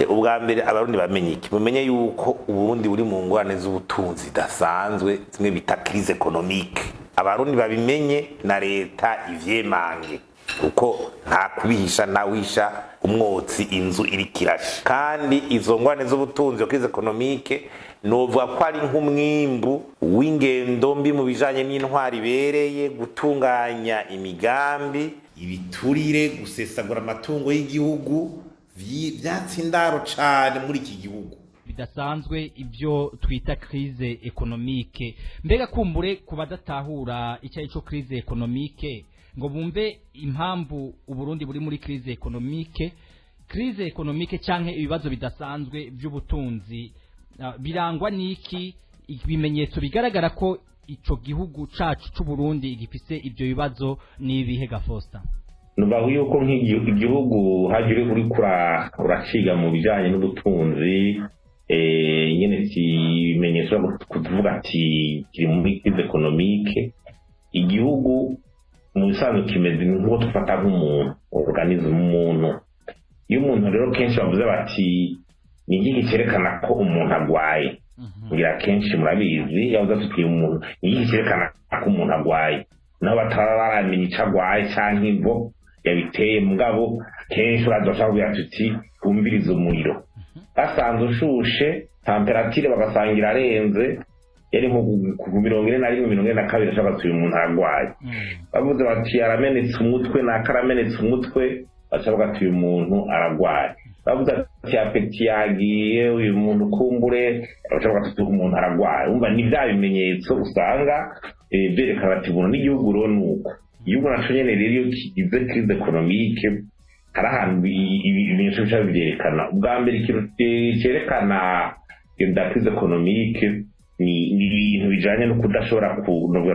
ubwa mbere abarundi bamenye iki mumenye yuko uburundi buri mu ngorane z'ubutunzi dasanzwe zimwe bita crise économique abarundi babimenye na leta ivyemange uko nta kubihisha nawisha umwotsi inzu iri kirashe kandi izo ngorane z'ubutunzi crise économique novuga ko ari nk'umwimbu w'ingendo mbi mu bijanye n'intwari bereye gutunganya imigambi ibiturire gusesagura amatungo y'igihugu vyatsindaro cane muri iki gihugu bidasanzwe ibyo twita crise économique mbega kumbure kubadatahura icyayi cyo crise économique ngo bumve impamvu uburundi buri muri crise économique canke ibibazo bidasanzwe by'ubutunzi birangwa niki ibimenyetso bigaragara ko ico gihugu cacu c'u Burundi gifise ibyo bibazo nibihe Gafosta nubaho yuko nk'igihugu hagire uri uraciga mu bijanye n'ubutunzi nyene kimenyesha kuvuga ati kiri muri crise économique igihugu mu bisanzwe kimeze nk'uko tufata nk'umuntu organisme umuntu iyo umuntu rero kenshi bavuze bati ni iki cyerekana ko umuntu agwaye ngira kenshi murabizi yavuze ati umuntu ni iki cyerekana ko umuntu agwaye naho bataramenya icyo agwaye canke imvo yabiteye mugabo kenshi uradoshaka kugira ati wumviriza umuriro basanze ushushe temperature bagasangira arenze yari nko ku 41-42 ashaka ati uyu muntu aragwaye bavuze bati yaramenetse umutwe nakaramenetse umutwe ashaka ati uyu muntu aragwaye bavuze ati apeti yagiye uyu muntu kumbure ashaka ati uyu muntu aragwaye umva ni bya bimenyetso usanga berekana ati umuntu n'igihugu rero nuko igihugu naco nyene rero kigize crise économique hari ahantu ibimenyetso bica byerekana ubwa mbere ikintu cyerekana iyo crise économique ni ibintu bijanye no kudashobora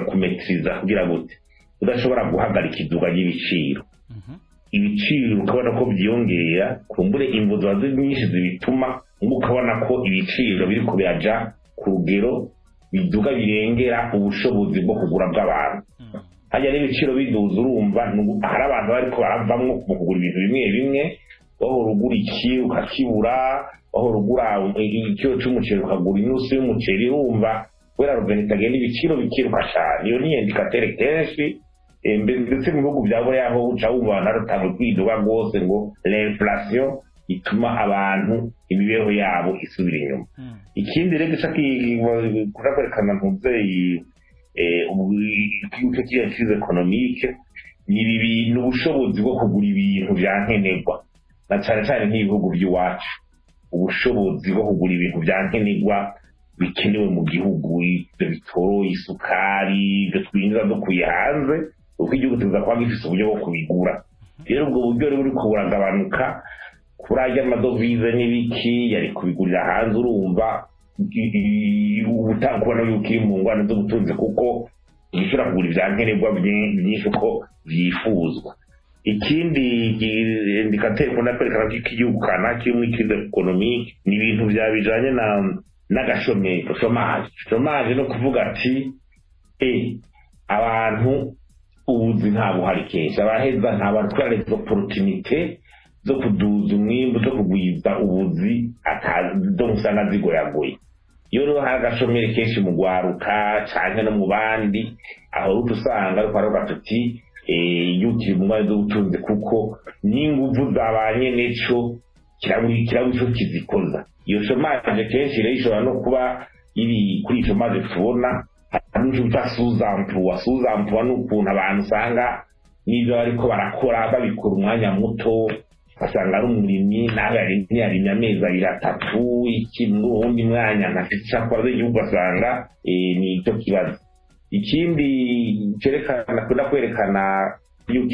kumetriza kugira gute udashobora guhagarika iduga ry'ibiciro ibiciro ukabona ko byiyongera kumbure imvuzo nyinshi zibituma ukabona ko ibiciro biri kubiaja ku rugero biduga birengera ubushobozi bwo kugura bw'abantu hajya n'ibiciro biduza urumva hari abantu bariko baravamwo mu kugura ibintu bimwe bimwe wahora ugura iki ukakibura wahora ugura ikiro c'umuceri ukagura inusu y'umuceri urumva kubera rugendo itagenda ibiciro bikiruka cane iyo ni indikatere kenshi ndetse mu bihugu bya buriya aho uca wumva abantu baratanga kwiduga rwose ngo l'inflation ituma abantu imibereho yabo isubira inyuma ikindi rero gica kwerekana ntuzeye icyo crise économique ni ubushobozi bwo kugura ibintu vya nkenerwa na cane cane nk'ibihugu by'iwacu ubushobozi bwo kugura ibintu vya nkenerwa bikenewe mu gihugu ibitoro isukari ibyo twinjiza dukuye hanze uko igihugu tuza kuba gifise uburyo bwo kubigura rero ubwo buryo rero buriko buragabanuka kuri ajya amadovize n'ibiki yari kubigurira hanze urumva ubutankubona yuko iri mu ngwano z'ubutunzi kuko gishobora kugura ivya nkenerwa byinshi uko vyifuzwa ikindi indikateur ko nakwerekana ko igihugu kana kiri muri crise économique ni ibintu byabijanye n'agashomage no kuvuga ati abantu ubuzi ntabwo hari kenshi abaheza nta batwara izo opportunité zo kuduza umwimbu zo kugwiza ubuzi zo musanga zigoyagoye iyo rero hari agashomere kenshi mu gwaruka canke no mu bandi aho usanga ariko aravuga tuti yuki mu ngwano z'ubutunzi kuko n'inguvu zabanye neco kiraburi ico kizikoza iyo chômage kenshi rero ishobora no kuba iri kuri chômage tubona hari n'icyo sous-emploi n'ukuntu abantu usanga n'ibyo ariko barakora babikora umwanya muto basanga ari umurimyi nawe yarimye amezi 3 ikintu ubundi mwanya ntakica kwa igihugu basanga ni icyo kibazo ikindi cerekana kwerekana yuko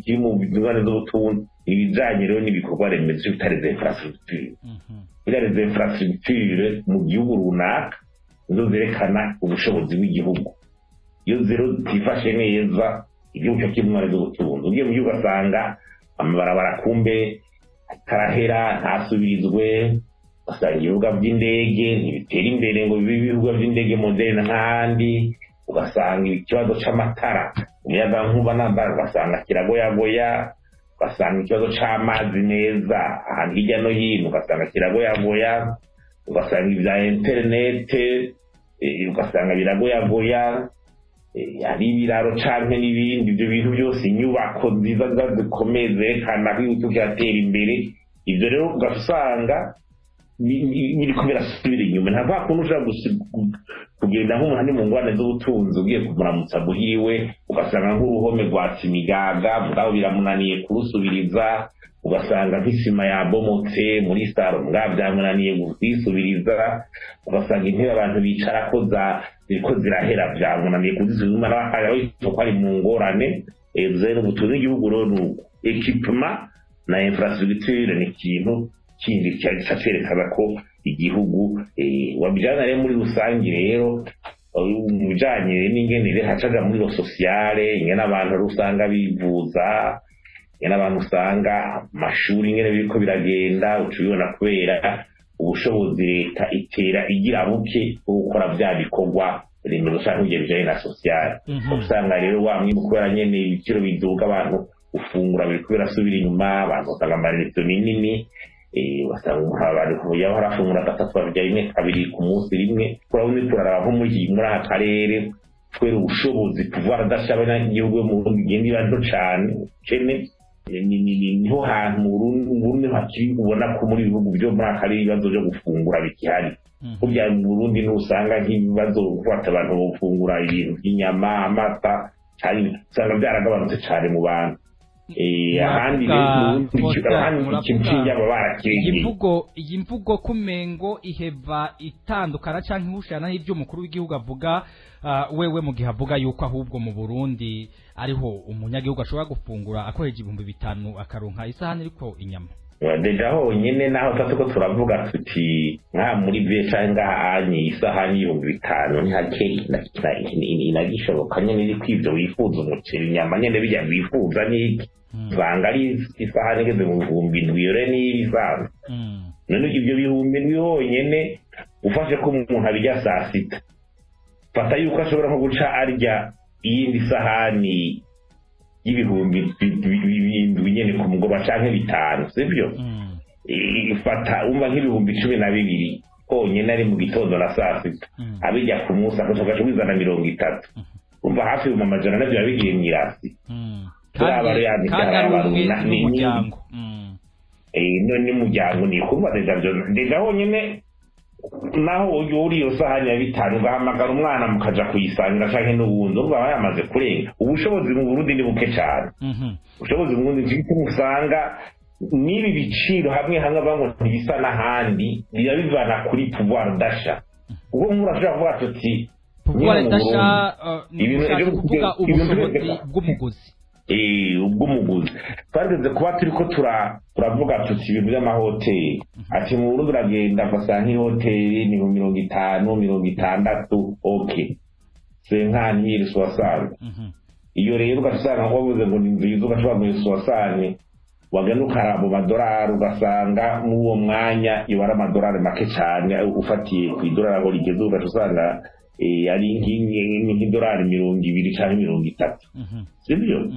kiri mu ngwano z'ubutunzi ibijanye rero n'ibikorwa remezo bitari za infrastructure bitari za infrastructure mu gihugu runaka zo zerekana ubushobozi bw'igihugu iyo zero tifashe neza igihugu cyo kimwe z'ubutunzi ugiye mu gihugu asanga amabarabara kumbe karahera ntasubirizwe usanga ibibuga by'indege ntibitera imbere ngo bibe ibibuga by'indege moderne nk'ahandi ugasanga ikibazo c'amatara umuyaga nkuba nambara ugasanga kiragoyagoya ugasanga ikibazo c'amazi meza ahantu hirya no hino ugasanga kiragoyagoya, ugasanga ibya interinete ugasanga biragoyagoya, hari ibiraro canke n'ibindi, ibyo bintu byose inyubako nziza zikomeye zerekana ko igihugu kiratera imbere, ibyo rero ugasanga biriko birasubira inyuma. Nta kwa kuntu ushobora kugenda nk'umuntu ari mu ngwane z'ubutunzi ugiye kumuramutsa muhiriwe ugasanga nk'uruhome rwatse imigaga mugabo biramunaniye kurusubiriza, ugasanga nk'isima yabomotse muri saro mugabo byamunaniye kuyisubiriza, ugasanga intebe abantu bicarako ziriko zirahera byamunaniye kuzisubiriza n'abahagaze ko ari mu ngorane. Rero ubutunzi bw'igihugu rero ni equipment na infrastructure ni ikintu kindi cyerekana ko igihugu wabijyana rero muri rusange. Rero mu bijyanye n'ingenere hacaga muri lo sociale, ingene abantu usanga bivuza, ingene abantu usanga amashuri ingene biriko biragenda ucubibona kubera ubushobozi leta itera igira buke bwo gukora bya bikorwa remezo canke ibyo bijyanye na sociale. Usanga rero wamwe kubera nyene ibiciro biduga, abantu ufungura biriko birasubira inyuma, abantu usanga amarezo minini, wasanga abantu yaba harafungura gatatu babirya rimwe kabiri ku munsi rimwe. Kurabona turaraba nko muri aka karere kubera ubushobozi kuva adashaba n'igihugu mu Burundi igenda ibanto cane kene niho hantu mu Burundi hakiri ubona ko muri ibihugu byo muri aka karere ibibazo byo gufungura bikihari. Burya mu Burundi n'usanga nk'ibibazo gufata abantu gufungura ibintu by'inyama, amata, usanga byaragabanutse cane mu bantu. Ahandi iyi mvugo kumengo iheva itandukana canke ihushana n'ivyo umukuru w'igihugu avuga, wewe mu gihe avuga yuko ahubwo mu Burundi ariho umunyagihugu ashobora gufungura akoresheje 5,000 akaronka isahani iriko inyama. Deja honyene naho tatuko turavuga tuti nka muri beca ngahanyi isahani 5,000 ni hakeri inagishoboka nyene iri kwivyo wifuza umuceri inyama nyene bijya bifuza n'iki banga ari isahani ngeze mu 7,000 yore n'ibisanzwe. None ibyo 7,000 honyene ufashe ko umuntu abijya saa sita, fata yuko ashobora nko guca arya iyindi sahani y'ibihumbi 7,000 nyene ku mugoroba canke 5, sivyo? Ifata umva nk'ibihumbi 12 honyene ari mu gitondo na saa sita, abijya ku munsi akosoka wizana 30, umva hafi mu majana navyo yabigiye mwirasi. Ni muryango ni kumva deja honyene naho uri yo sahani ya 5 ugahamagara umwana mukaja kuyisangira canke n'ubundi urumva bayamaze kurenga. Ubushobozi mu Burundi ni buke cyane. Ubushobozi mu Burundi usanga nibi biciro hamwe bango ntibisa n'ahandi birabivana kuri pouvoir d'achat. Ubwo murashaka kuvuga tuti pouvoir d'achat ibintu kuvuga ubushobozi bw'umuguzi. Ubw'umuguzi twageze kuba turiko turavuga tuti ibintu by'amahoteli, ati mu Burundi uragenda ugasanga nk'ihoteli ni 50, 60, okay senkani swasane. Iyo rero ugasanga wabuze ngo ni nziza ugashobora kuyiswasane, wagenda ukaraba amadolari ugasanga muri uwo mwanya ibara amadolari make cyane ufatiye ku idolari aho rigeze ugasanga ari nk'idolari 20 cyangwa 30, sibyo?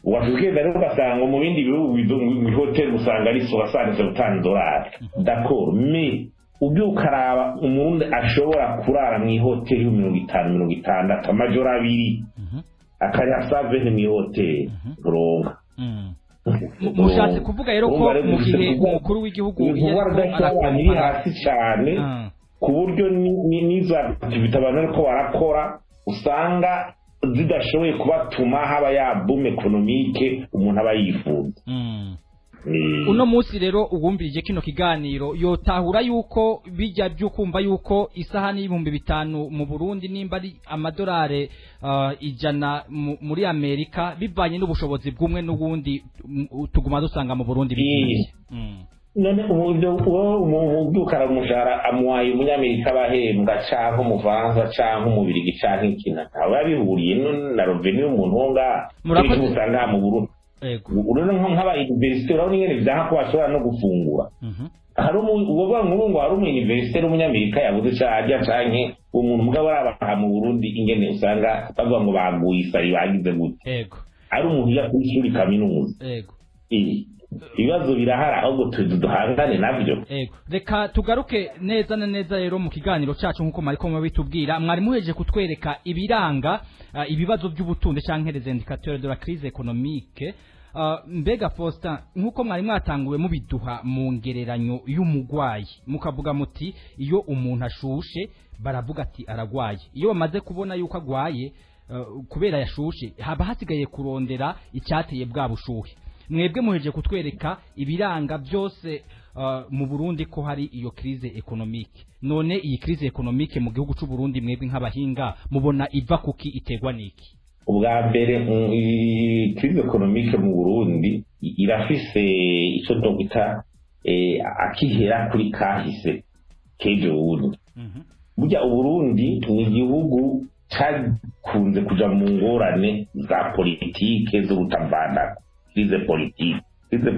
Wakugenda rero ugasanga mu bindi bihugu mu hoteli usanga ari $60 $70. D'accord, mais ubyo ukaraba umuntu ashobora kurara mu hoteli 50 60 amajoro 2 akaya save mu hoteli uronka. Mushatse kuvuga rero ko mu gihe umukuru w'igihugu ari hasi cyane ku buryo niza bitabana ko barakora usanga zidashoboye kubatuma haba ya boom economique umuntu aba yifuza. Uno munsi rero ubumbirije kino kiganiro yotahura yuko bijya byo kumva yuko isahani $5,000 mu Burundi nimba ari amadolari 100 muri Amerika bivanye n'ubushobozi bw'umwe n'ubundi tuguma dusanga mu Burundi bigiye. None uburyo ukara umushahara amwaye umunyamerika bahembwa canke umuvanza canke umubirigi canke ikintu aba bihuriye na revenue y'umuntu wonga usanga mu Burundi. Urone nk'aba university urabona ingene byaha ko bashobora no gufungura. Hari uwo ngo hari university umunyamerika yabuze cyajya canke umuntu mugabo arabaha mu Burundi ingene usanga bavuga ngo baguye isari bagize gute. Ari umuntu ya kwishuri kaminuza. ibibazo birahari ahubwo duhangane nabyo. Reka tugaruke neza na neza rero mu kiganiro cyacu nk'uko mariko mubitubwira, mwari muheje kutwereka ibiranga ibibazo by'ubutunzi canke les indicateurs de la crise économique. Mbega Faustin, nk'uko mwari mwatanguwe mubiduha mu ngereranyo y'umugwayi, mukavuga muti iyo umuntu ashushe baravuga ati aragwaye, iyo bamaze kubona yuko agwaye kubera yashushe haba hasigaye kurondera icyateye bwa bushuhe. Mwebwe muheje kutwereka ibiranga byose mu Burundi ko hari iyo crise économique. None iyi crise économique mu gihugu cy'u Burundi mwebwe nk'abahinga mubona iva kuki, itegwa niki? Ubwa mbere crise économique mu Burundi irafise ico dogita akihera kuri kahise kejo wundi. Burya Uburundi ni igihugu cyakunze kuja mu ngorane za politike zo gutavana. Crise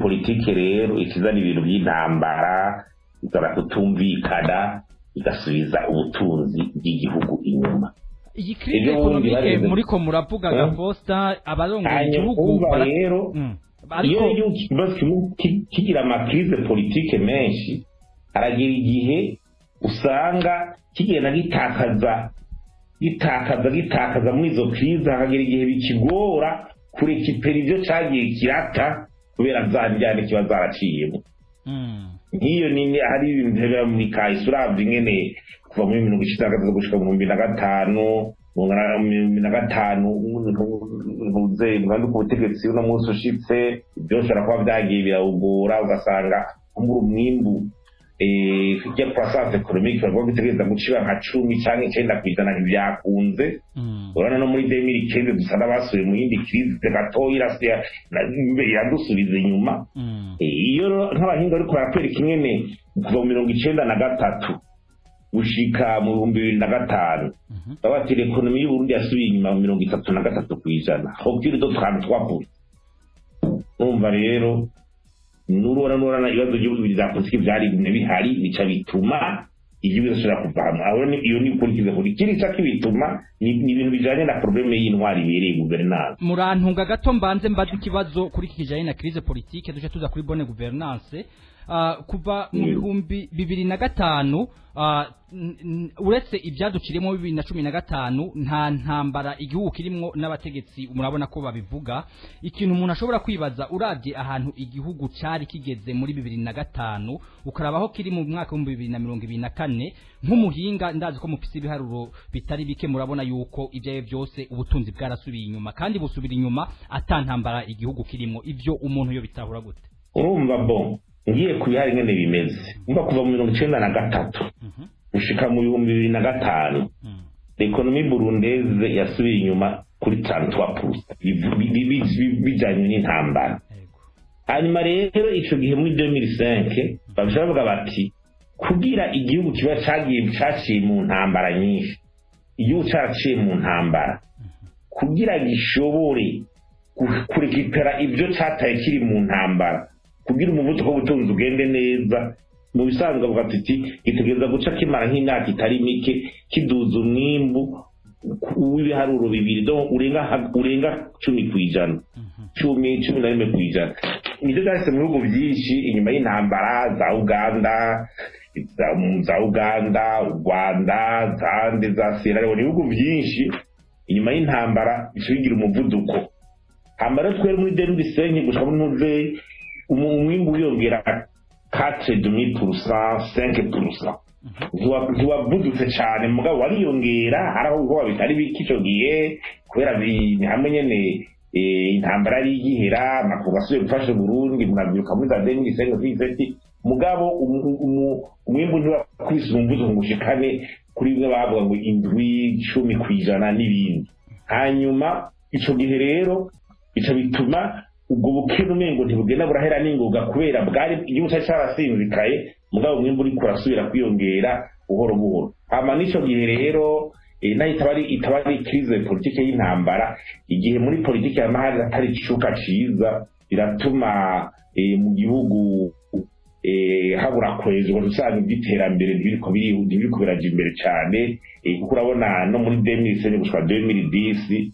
politique rero ikizana ibintu by'intambara, ikaba kutumvikana, igasubiza ubutunzi bw'igihugu inyuma. Iyi crise économique muriko muravuga ga Faustin, abarongoye igihugu rero iyo kigira ama crise politique menshi, aragira igihe usanga kigenda gitakaza muri izo crise, hakagira igihe bikigora kurekipera ibyo cyagiye kirata kubera zanjyane kiba zaraciyemo. Nk'iyo nini hari ibintu bya muri kahise uravye ingene kuva muri 1993 gushika mu 2005 ntuze mwandu ku butegetsi uno munsi ushitse byose arakuba byagiye birawugora, ugasanga muri umwimbu ya croissance économique bavuga bitegereza gucira nka 10 canke 9% ntibyakunze. Urana no muri 2015 dusana basuye mu yindi crise gatoyi irasiya yadusubiza inyuma. Iyo nk'abahinga ariko barakwereka ingene kuva mu 1993 gushika mu 2005 babati l'économie y'u Burundi yasubiye inyuma mu 33%, hokiri do 33%. Numva rero nurora ibibazo by'ubuzi bya politiki byari bihari bica bituma igihugu gishobora kuvamo. Aho iyo ni politiki kuri kiri cyaki bituma ni ibintu bijanye na probleme y'intwari ibereye guverinance. Murantunga gato mbanze mbaza ikibazo kuri kijanye na crise politique, duce tuza kuri bonne gouvernance. Kuva mu bihumbi 2005 uretse ibyaduciremo 2015 nta ntambara igihugu kirimo n'abategetsi murabona ko babivuga. Ikintu umuntu ashobora kwibaza uravye ahantu igihugu cari kigeze muri 2005 ukarabaho kiri mu mwaka wa 2024 nk'umuhinga ndazi ko mufise ibiharuro bitari bike, murabona yuko ibyaye byose ubutunzi bwarasubiye inyuma kandi busubira inyuma atantambara igihugu kirimo. Ivyo umuntu yo bitahura gute? Urumva bon ngiye kubihari ngene bimeze umva kuva mu 1993 gushika mu 2005 l'économie burundaise yasubiye inyuma kuri 33% bijanye n'intambara. Hanyuma rero ico gihe muri 2005 bavuga bati kugira igihugu kiba caciye mu ntambara nyinshi, igihugu caciye mu ntambara kugira gishobore kurekipera ibyo cataye kiri mu ntambara, kugira umuvuduko w'ubutunzi ugende neza, mu bisanzwe avuga ati gitegereza guca kimara nk'imyaka itari mike kiduza umwimbu w'ibiharuro bibiri urenga 10%, 11%. Nivyo byahise mu bihugu byinshi inyuma y'intambara za Uganda, u Rwanda, zande za Sierra Leone, ibihugu byinshi inyuma y'intambara bigira umuvuduko. Hambara twere muri 2005 gushaka muri umwimbu wiyongera 4,5%, 5%. Ntiwavudutse cyane mugabo wariyongera, hari aho ngo bitari bikico gihe kubera ni hamwe nyene intambara ari igihera amakuba asuye gufasha Burundi munabyuka muri 2005 mugabo umwimbu ntiwakubise umuvuduko ngushikane kuri bimwe bavuga ngo 7-10% n'ibindi. Hanyuma ico gihe rero bica bituma ubwo bukene umengo ntibugenda burahera n'ingoga kubera bwari igihugu cyarasinzikaye mugabo umwimbu uri kurasubira kwiyongera buhoro buhoro. Hama n'ico gihe rero nayo itabari crise politique y'intambara, igihe muri politique y'amahanga atari icuka ciza biratuma mu gihugu habura kwezwa usanga iby'iterambere ntibiriko biraja imbere cyane, kuko urabona no muri 2007 gushika 2010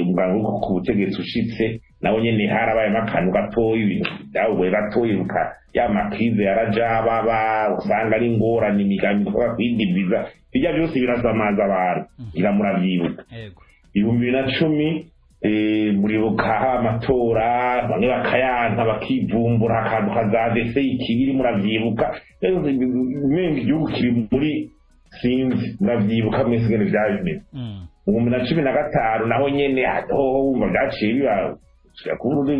umuganga wo ku butegetsi ushitse naho nyene harabaye akantu gatoya ibintu byawe gatoyiruka ya makrize yarajaba usanga ari ingorane imigambi kwa kwidibiza bijya byose birasamaza abantu iramurabyibuka 2010 muribuka amatora bamwe bakayanka bakivumbura akantu kazadese ikibiri muravyibuka umenga igihugu kiri muri sinzi muravyibuka mwese ngene vyabimeze mu 2015 naho nyene wumva byaciye biba kubura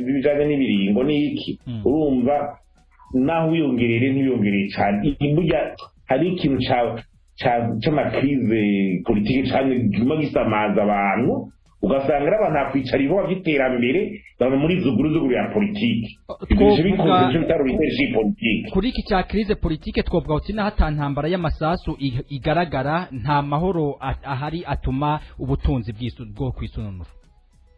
bijanye n'ibiringo n'iki urumva naho wiyongerere ntibiyongereye cyane burya hari ikintu c'amakrize politike cyane guma gisamaza abantu ugasanga abantu akwicara ibikorwa by'iterambere baba muri zuguru ya politike kuri iki cya krize politike twovuga uti naho atantambara y'amasasu igaragara nta mahoro ahari atuma ubutunzi bwo kwisununura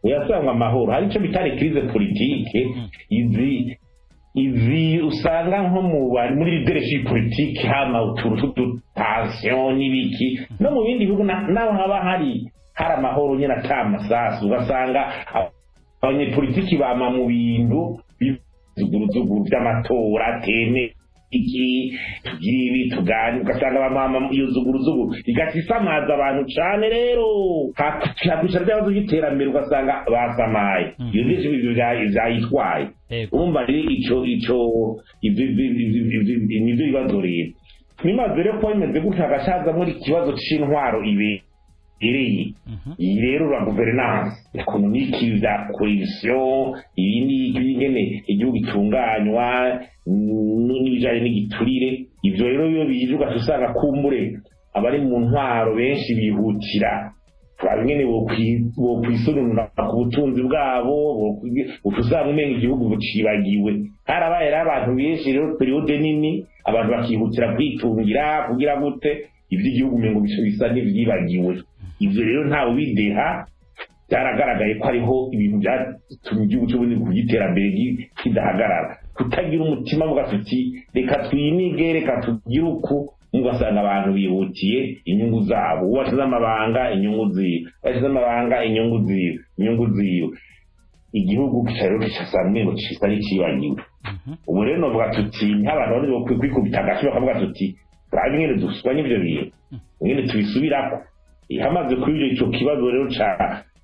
uyasanga amahoro hari icyo bitari krize politike izi usanga nko muri leadership politike hama utuntu tension n'ibiki no mu bindi bihugu naho haba hari amahoro nyine atamasasu ugasanga abanyepolitiki bama mu bintu bizuguruzuguru by'amatora teme iki tugira ibi tugani ugasanga bamama iyo zuguruzuguru igasisamaza abantu cyane rero hakwicara by'abazo by'iterambere ugasanga basamaye iyo n'ibyo byayitwaye urumva rero nibyo bibazo rero nimaze rero ko bimeze gutya agashaza muri ikibazo c'intwaro iyi rero la governance economique za cohesion ibindi nyene igihugu itunganywa n'ibijanye n'igiturire ivyo rero iyo bijuga tusanga kumbure abari mu ntwaro benshi bihutira twabingene bo kwisununura ku butunzi bwabo usanga umenga igihugu bucibagiwe harabaye abantu benshi rero periode nini abantu bakihutira kwitungira kugira gute ivy'igihugu mengo bisa n'ivyibagiwe ivyo rero ntawe bideha byaragaragaye ko ariho ibintu byatumye igihugu cy'ubundi kugiterambere kidahagarara kutagira umutima mugasuti reka twinige reka tugire uku mugasanga abantu bihutiye inyungu zabo uwashize amabanga inyungu ziyo igihugu kicarero kicasanga umengo cisa n'icibagiwe ubu rero novuga tuti nk'abantu bari kwikubita agashi bakavuga tuti bari nyene dusubwa n'ivyo bintu nyene tubisubirako hamaze kuri ico kibazo rero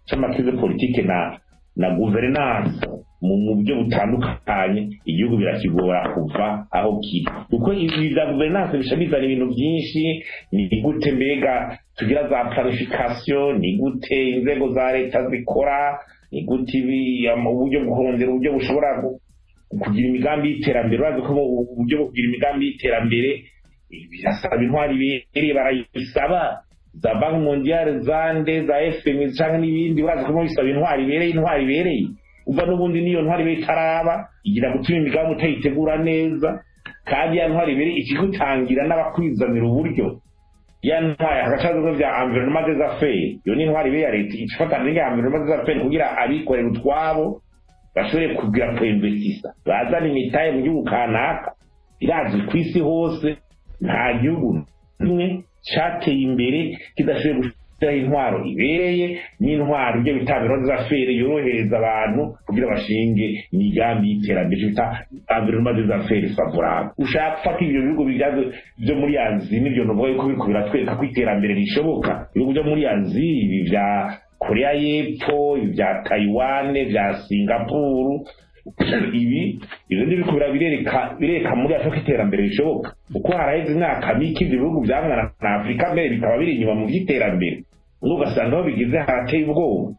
c'amakrize politike na governance mu buryo butandukanye igihugu birakigora kuva aho kiri kuko ibi bya governance bishabizana ibintu byinshi ni gute mbega tugira za planification ni gute inzego za leta zikora ni gute uburyo bw'uhondera uburyo bushobora kugira imigambi y'iterambere urazi ko uburyo bwo kugira imigambi y'iterambere birasaba intwari bibereye barayisaba za banki mondiale zande za FMI cyangwa n'ibindi urazi ko bisaba intwari ibereye uva n'ubundi niyo ntwari itaraba igira gutuma imigambi utayitegura neza kandi ya ntwari ibereye ikigutangira n'abakwizanira uburyo ya ntwari hagacazo bya environnement des affaires iyo ni intwari ibereye ya leta ifatana n'ya environnement des affaires kugira abikorera utwabo bashobore kugira ko investisa bazana imitahe mu gihugu kanaka irazi ku isi hose nta gihugu kimwe cyateye imbere kidashoboye gushyiraho intwaro ibereye n'intwaro ibyo bita environnement des affaires yorohereza abantu kugira bashinge imigambi y'iterambere bita environnement des affaires favorable ushaka gufata ibyo bihugu byo muri Aziya n'ibyo novuga yuko biriko biratwereka ko iterambere rishoboka ibihugu byo muri Aziya ibi bya Korea y'Epfo bya Taiwan bya Singapore ibyo n'ibikubira bireka muri Afrika iterambere rishoboka uko haraheze imyaka mike ibihugu byangana na Afrika mbere bikaba biri inyuma mu by'iterambere ugasanga aho bigeze harateye ubwoba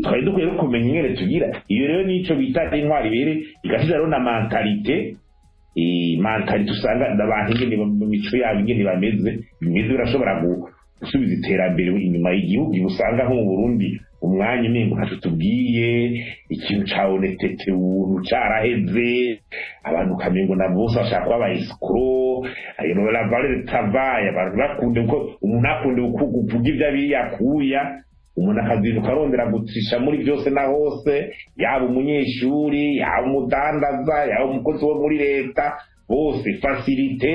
twari dukwiye no kumenya ingene tugira iyo rero nico bita intwari ibere igashira rero na mentalite usanga abantu ingene mu mico yabo ingene bimeze birashobora gusubiza iterambere inyuma y'igihugu usanga nko mu Burundi umwanya umengo ntaco tubwiye ikintu cabonekete ubuntu caraheze abantu kamengo na bose bashaka kuba abayisikoro ayo la valeur travail abantu bakunde ko umuntu akunde kuvuga ibyo abiyakuya umuntu akazinduka arondera gutsisha muri byose na hose yaba umunyeshuri yaba umudandaza yaba umukozi wo muri leta bose facilité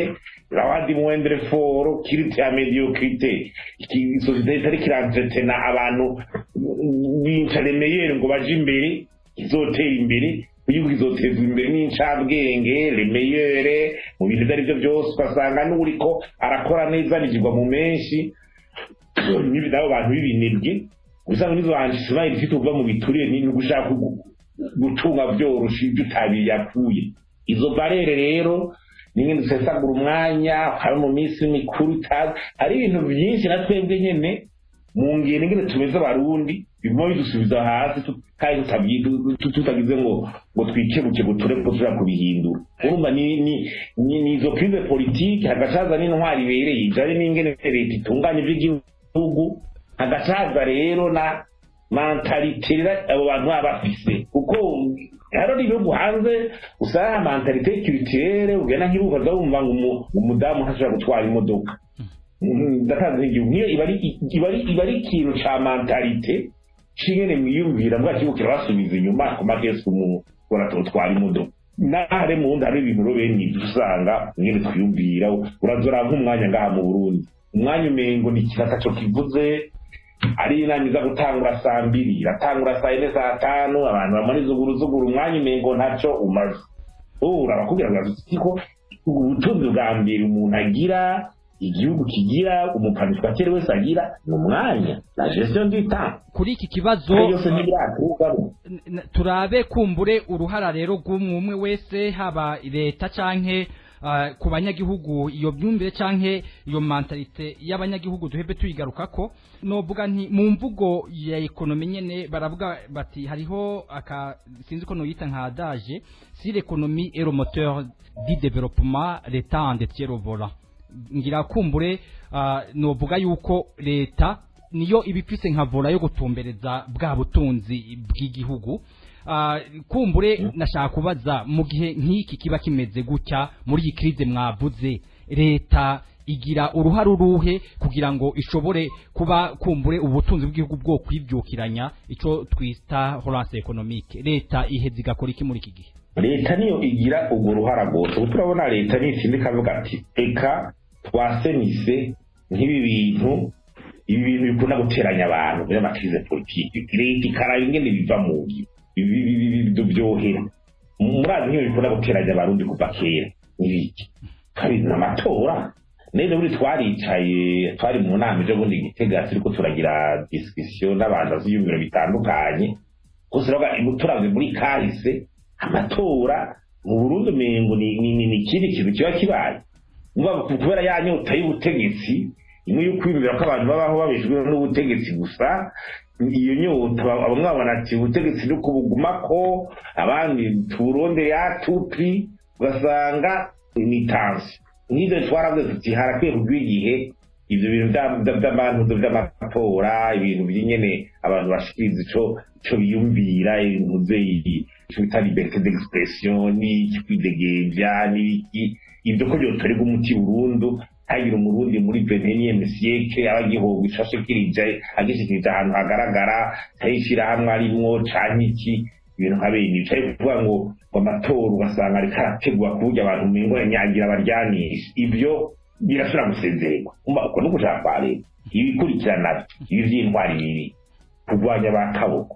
rawadi mwendre foro kirite ya mediocrité iki société itari kirantretena abantu b'incaremeyere ngo baje imbere izotera imbere igihugu izotezwa imbere n'incabwenge remeyere mu bintu ibyo byose ugasanga n'uriko arakora neza nigirwa mu menshi n'ibi nabo bantu b'ibinebwe usanga nizo bantu sibaye ifite uva mu bituriye ni gushaka gutunga byoroshe ibyo utabiyakuye izo barere rero nimwe dusesagura umwanya hari mu minsi mikuru hari ibintu byinshi na twebwe nyene mu ngene ngene tumeze abarundi bimwe bidusubiza hasi kandi tutagize ngo twikebuke guture ko tuja kubihindura urumva ni izo crise politique hagacaza n'intwari ibereye ijari n'ingene leta itunganya iby'igihugu hagacaza rero na mentalite abo bantu baba bafise kuko haro ibihugu hanze usanga mentalite culturelle ugena nk'ibuka za wumva ngo umudamu ntashobora gutwara imodoka ndakaza igihugu niyo iba ari ikintu ca mentalite cingene mwiyumvira mbwakibukira basubiza inyuma ku makesi umuntu baratwara imodoka nahare mu wundi hari ibintu bene ibyo usanga nyine twiyumvira urazora nk'umwanya ngaha mu Burundi umwanya umengo ni kirata cyo kivuze ari inama iza gutangura saa 2 iratangura saa 4 saa 5 abantu bamaniza zuguru umwanya umengo ntacyo umaze urabakubwira ngo ubutunzi bwa mbere umuntu agira igihugu kigira umupanishwa kere wese agira n'umwanya la gestion du temps kuri iki kibazo turabe kumbure uruhara rero rw'umwe wese haba leta canke ku banyagihugu iyo byumvire canke iyo mentalite y'abanyagihugu duhebe tuyigarukako novuga nti mu mvugo ya ekonomi nyene baravuga bati hariho sinzi ko noyita nka adage si l'économie est le moteur du développement l'état en détient le volant ngira kumbure novuga yuko leta niyo ibifise nka vola yo gutumbereza bwa butunzi bw'igihugu kumbure nashaka kubaza mu gihe nk'iki kiba kimeze gutya muri iyi crise mwavuze leta igira uruhare uruhe kugira ngo ishobore kuba kumbure ubutunzi bw'igihugu bwo kwibyukiranya ico twita relance économique leta iheze igakora iki muri iki gihe leta niyo igira ubwo ruhara rwose turabona leta n'ikindi kavuga ati eka twasenise nk'ibi bintu bikunda guteranya abantu by'amakrize politike leta ikaraba ingene biva mu ngi byohera murazi nk'iyo bikunda guteranya abarundi kuva kera n'ibiki kabiri n'amatora neza buri twari mu nama ejo bundi Gitega turiko turagira discussion n'abantu baziyumvira bitandukanye gusa turavye muri kahise amatora mu Burundi mengo ni ikindi kintu kiba kibaye kubera yanyota y'ubutegetsi imwe yo kwiyumvira ko abantu babaho babeshwe n'ubutegetsi gusa iyo nyota bamwe babona ati ubutegetsi no kubugumako abandi turonde ya tupi ugasanga imitansi nizo twaravuze tuti harakwiye kugwigihe ivyo bintu by'abantu by'amatora ibintu by'inyene abantu bashikiriza ico biyumvira ibintu bita liberté d'expression n'ikidegevya n'iki ibyo ko byotorega umuti burundu hagira umurundi muri 21e siècle abagihoga ishashe kirije agishikirije ahantu hagaragara tayishira hamwe arimwo canke iki ibintu nk'abene bicaye kuvuga ngo amatora ugasanga ariko arategwa kuburyo abantu umengo yanyagira abaryanisha ibyo birashobora gusezererwa uko no gushaka kwa leta ibikurikirana ibi vy'intwari bibiri kurwanya bakaboko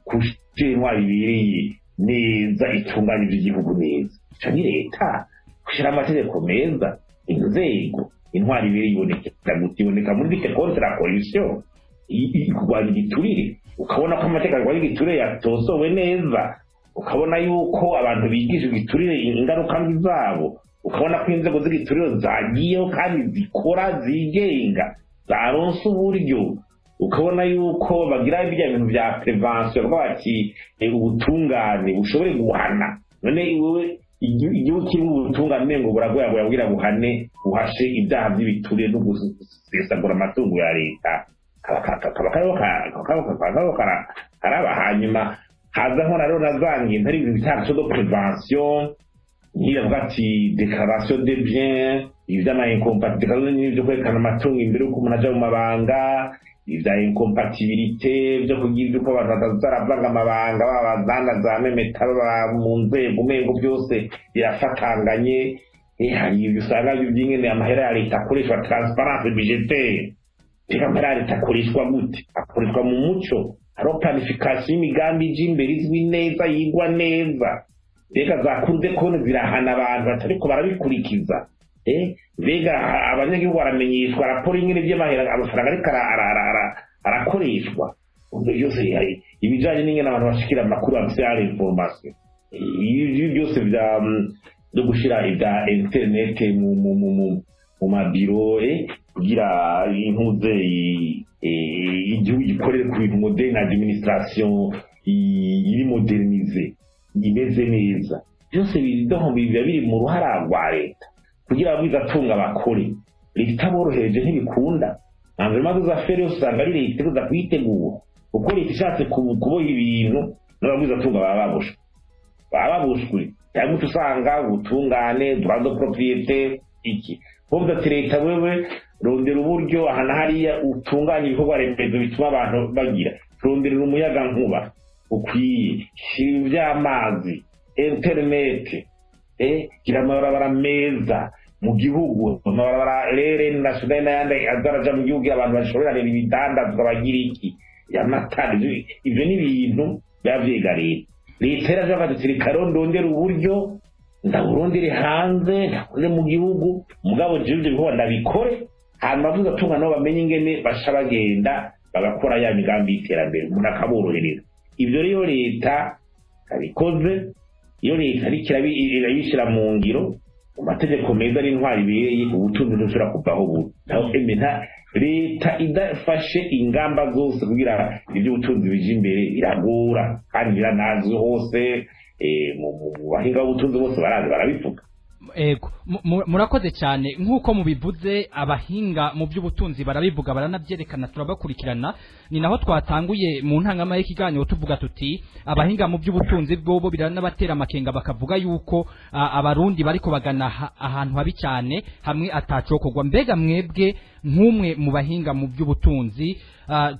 kushira intwari bibereye neza itunganya iby'igihugu neza ico ni leta kushira amategeko meza inzego intwari ibiri iboneka muri bite contre la corruption kurwanya igiturire ukabona ko amategeko arwanya igiturire yatosowe neza ukabona yuko abantu bigishwa igiturire ingaruka mbi zabo ukabona ko inzego z'igiturire zagiyeho kandi zikora zigenga zaronse uburyo ukabona yuko bagira ibya bintu bya prevention bw'abati ubutungane bushobore guhana none iwe igihugu kirimo ubutungane ngo buragoya bwabwira buhane buhashe ibyaha by'ibiturire no gusesagura amatungo ya leta karaba hanyuma hazaho rero nazangiye ntari ibintu bitandatu de prevention nkiyavuga ati déclaration de biens ivy'ama incompatibilité n'ibyo kwerekana amatungo imbere y'uko umuntu aja mu mabanga ivya incompatibilité byo kugira uko abantu batazaravanga amabanga babazana za memeta mu nzego umengo byose birafatanganye hari ibyo usanga by'ingene amahera ya leta akoreshwa transparence budgetaire. Reka amahera ya leta akoreshwa gute? Akoreshwa mu muco, hariho planification y'imigambi ije imbere izwi neza, yigwa neza. Reka za kurude kone zirahana abantu batariko barabikurikiza. Mbega abanyagihugu baramenyeshwa raporo ingene by'amahera amafaranga ariko arakoreshwa. Byose ibijanye n'ingene abantu bashikira amakuru ya information. Ibi byose byo gushira ibya internet mu mabiro kugira impuze igihugu gikorere ku bintu moderne, administration iri modernize imeze neza. Byose biba biri mu ruhara rwa leta kugira ngo bizatunga abakore. Leta borohereje ntibikunda, environnement za fere usanga ari leta iza kwitegura uko leta ishatse kuboha ibintu n'abagwizatunga baba babushwe cyangwa usanga ubutungane droit de propriété iki bomba ati leta wewe rondera uburyo ahana hariya utunganya ibikorwa remezo bituma abantu bagira, ronderera umuyaga nkuba ukwiye, shira iby'amazi, internet, gira amabarabara meza mu gihugu, amabarabara rere national n'ayandi azaraja mu gihugu abantu bashobora ibidandazwa bagira iki y'amatari. Ibyo ni ibintu byavyegarira leta yaraje rondera uburyo ndaburondere hanze ndakore mu gihugu, mugabo jivyo biho ndabikore hanyuma bavuga tunga nabo bamenye ingene basha bagenda bagakora ya migambi y'iterambere umuntu akaborohereza. Ibyo rero leta kabikoze, iyo leta irabishira mu ngiro mu mategeko meza n'intwari ibereye, ubutunzi ntushobora kuvaho buto. Leta idafashe ingamba zose kugira iby'ubutunzi bije imbere biragora kandi biranazwe hose, mu bahinga b'ubutunzi bose barabivuga. Ego murakoze cyane nkuko mubivuze, abahinga mu by'ubutunzi barabivuga baranabyerekana turabakurikirana. Ni naho twatanguye mu ntangama y'ikiganiro tuvuga tuti abahinga mu by'ubutunzi bwobo biranabatera amakenga bakavuga yuko abarundi bariko bagana ahantu habi cyane hamwe atacokogwa. Mbega mwebwe nk'umwe mu bahinga mu by'ubutunzi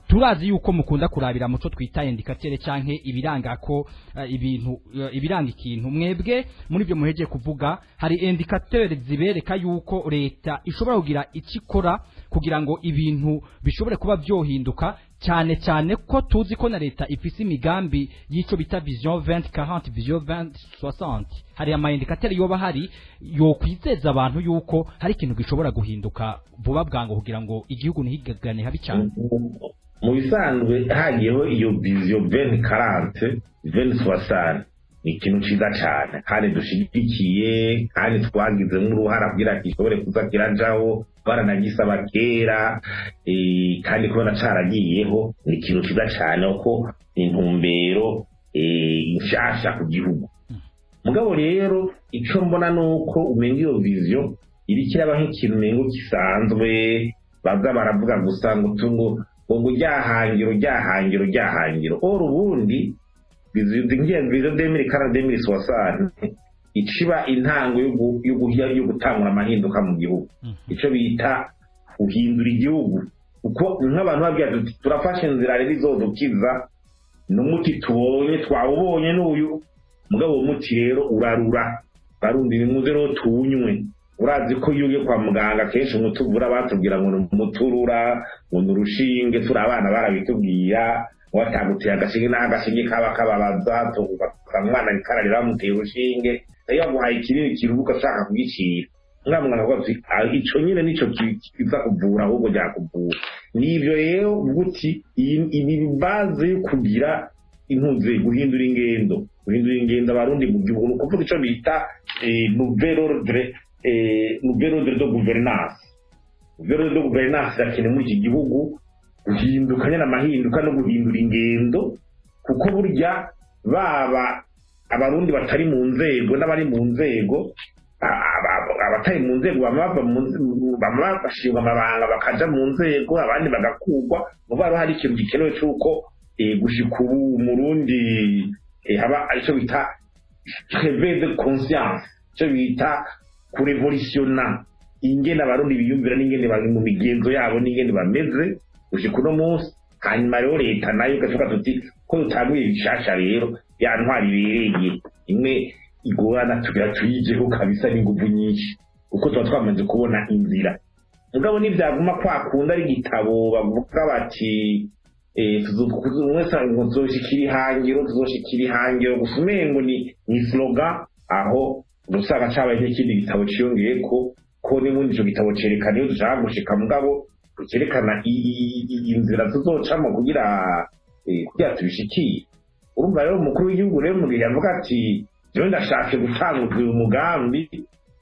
turazi yuko mukunda kurabira muco twita indicateur canke ibiranga ko ibintu ibiranga ikintu. Mwebwe muri byo muheje kuvuga hari indicateur zibereka yuko leta ishobora kugira ikikora kugira ngo ibintu bishobore kuba byohinduka, cyane cyane ko tuzi ko na leta ifise imigambi yico bita vision 2040 vision 2060. Hari ama indicateur yoba hari yo kwizeza abantu yuko hari ikintu gishobora guhinduka vuba bwango kugira ngo igihugu ntihigagane habi cyane. Mu bisanzwe hagiyeho iyo vision 2040 2060 ni ikintu ciza cyane kandi dushigikiye kandi twagizemo uruhara kugira gishobore kuza kirajaho baranagisaba kera, kandi kubona caragiyeho ni ikintu ciza cyane ko intumbero inshasha ku gihugu. Mugabo rero ico mbona nuko umenga iyo vision irikiraba nk'ikintu mengo kisanzwe baza baravuga gusa ngo tungo ngo ryahangiro ubundi vision 2040 iciba intango yo gutangura amahinduka mu gihugu, ico bita guhindura igihugu. Uko nk'abantu babwira tuti turafashe inzira rero izodukiza n'umuti twawubonye n'uyu, mugabo uwo muti rero urarura barundi nimuze rero tuwunywe. Urazi ko yuge kwa muganga kenshi umutuvura batubwira ngo umuturura ngo nurushinge, turi abana barabitubwira wataguteye agashinge n'agashinge kaba kababaza tukamwana ikararira muteye urushinge iyo aguhaye ikirere kirubuka ashaka kugicira ngamwana ngo ico nyine nico kiza kuvura ahubwo byakuvura. Nivyo rero guti ibi baze kugira intuze guhindura ingendo abarundi mu gihugu, kuvuga ico bita nouvel ordre de gouvernance. Nouvel ordre de gouvernance yakene muri iki gihugu guhindukanya n'amahinduka no guhindura ingendo, kuko burya baba abarundi batari mu nzego n'abari mu nzego, abatari mu nzego bamwe bashingwa amabanga bakaja mu nzego abandi bagakugwa. Muba hari ikintu gikenewe cy'uko gushika ubu umurundi haba ico bita réveil de conscience, ico bita kurevolutiona ingene abarundi biyumvira n'ingene bari mu migenzo yabo n'ingene bameze gushika uno munsi. Hanyuma rero leta nayo gashoka tuti ko dutanguye bishasha rero ya ntwari ibereye imwe igorana tugira tuyijeho kabisa n'inguvu nyinshi kuko tuba twamaze kubona inzira. Mugabo n'ivyaguma kwakunda ari igitabo bavuga bati tuzoshikira ihangiro gusa umengo ni slogan, aho usanga cabaye n'ikindi gitabo ciyongeyeko ko n'ubundi ico gitabo cerekana iyo dushaka gushika, mugabo cerekana inzira tuzocamo kugira tubishikiye. Urumva rero umukuru w'igihugu rero mu gihe yavuga ati jewe ndashaka gutanga uyu mugambi,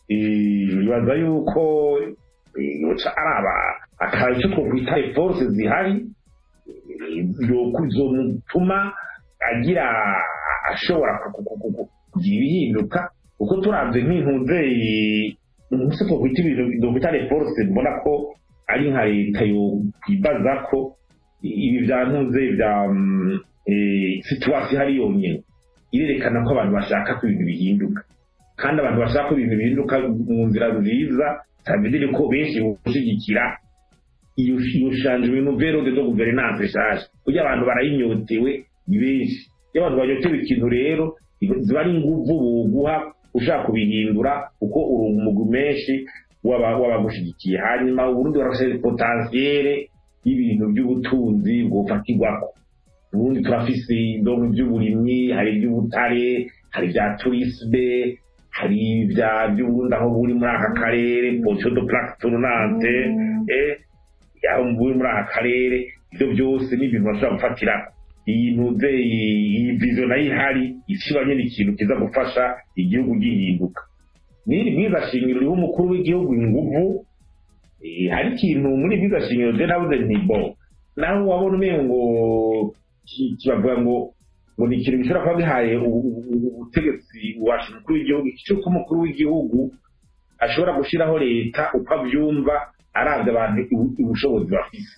bibaza yuko yoca araba akaba icyo twokwita force zihari zomutuma agira ashobora kugira ibihinduka, kuko turavye nk'intuze ntise twokwita ibintu dokwita force, mbona ko ari nka leta yo kwibaza ko ibi vya ntuze vya situation hari yonyene irerekana ko abantu bashaka ko ibintu bihinduka, kandi abantu bashaka ko ibintu bihinduka mu nzira nziza, sabidire ko benshi gushigikira iyo changement nouvelle de gouvernance nshasha, kugira abantu barayinyotewe ni benshi. Iyo abantu banyotewe ikintu rero ziba ari inguvu boguha ushaka kubihindura, uko urumugu menshi wabagushigikiye. Hanyuma uburundi barafise potentiel y'ibintu by'ubutunzi bwofatirwako. Ubundi turafise indongo by'uburimyi, hari iby'ubutare, hari bya tourisme, hari by'uburundi aho buri muri aka karere portion de plaque tournante, yaho muri aka karere. Ibyo byose ni ibintu bashobora gufatira. Iyi ntuze iyi vision nayo ihari ishibanye n'ikintu kiza gufasha igihugu gihinduka. Niri mwiza shingiro uriho umukuru w'igihugu inguvu, hari ikintu muri mwiza shingiro je nabuze nti bo naho wabona umengo kibavuga ngo ni ikintu gishobora kuba bihaye ubutegetsi washa umukuru w'igihugu, cy'uko umukuru w'igihugu ashobora gushiraho leta uko avyumva aravye abantu ubushobozi bafise,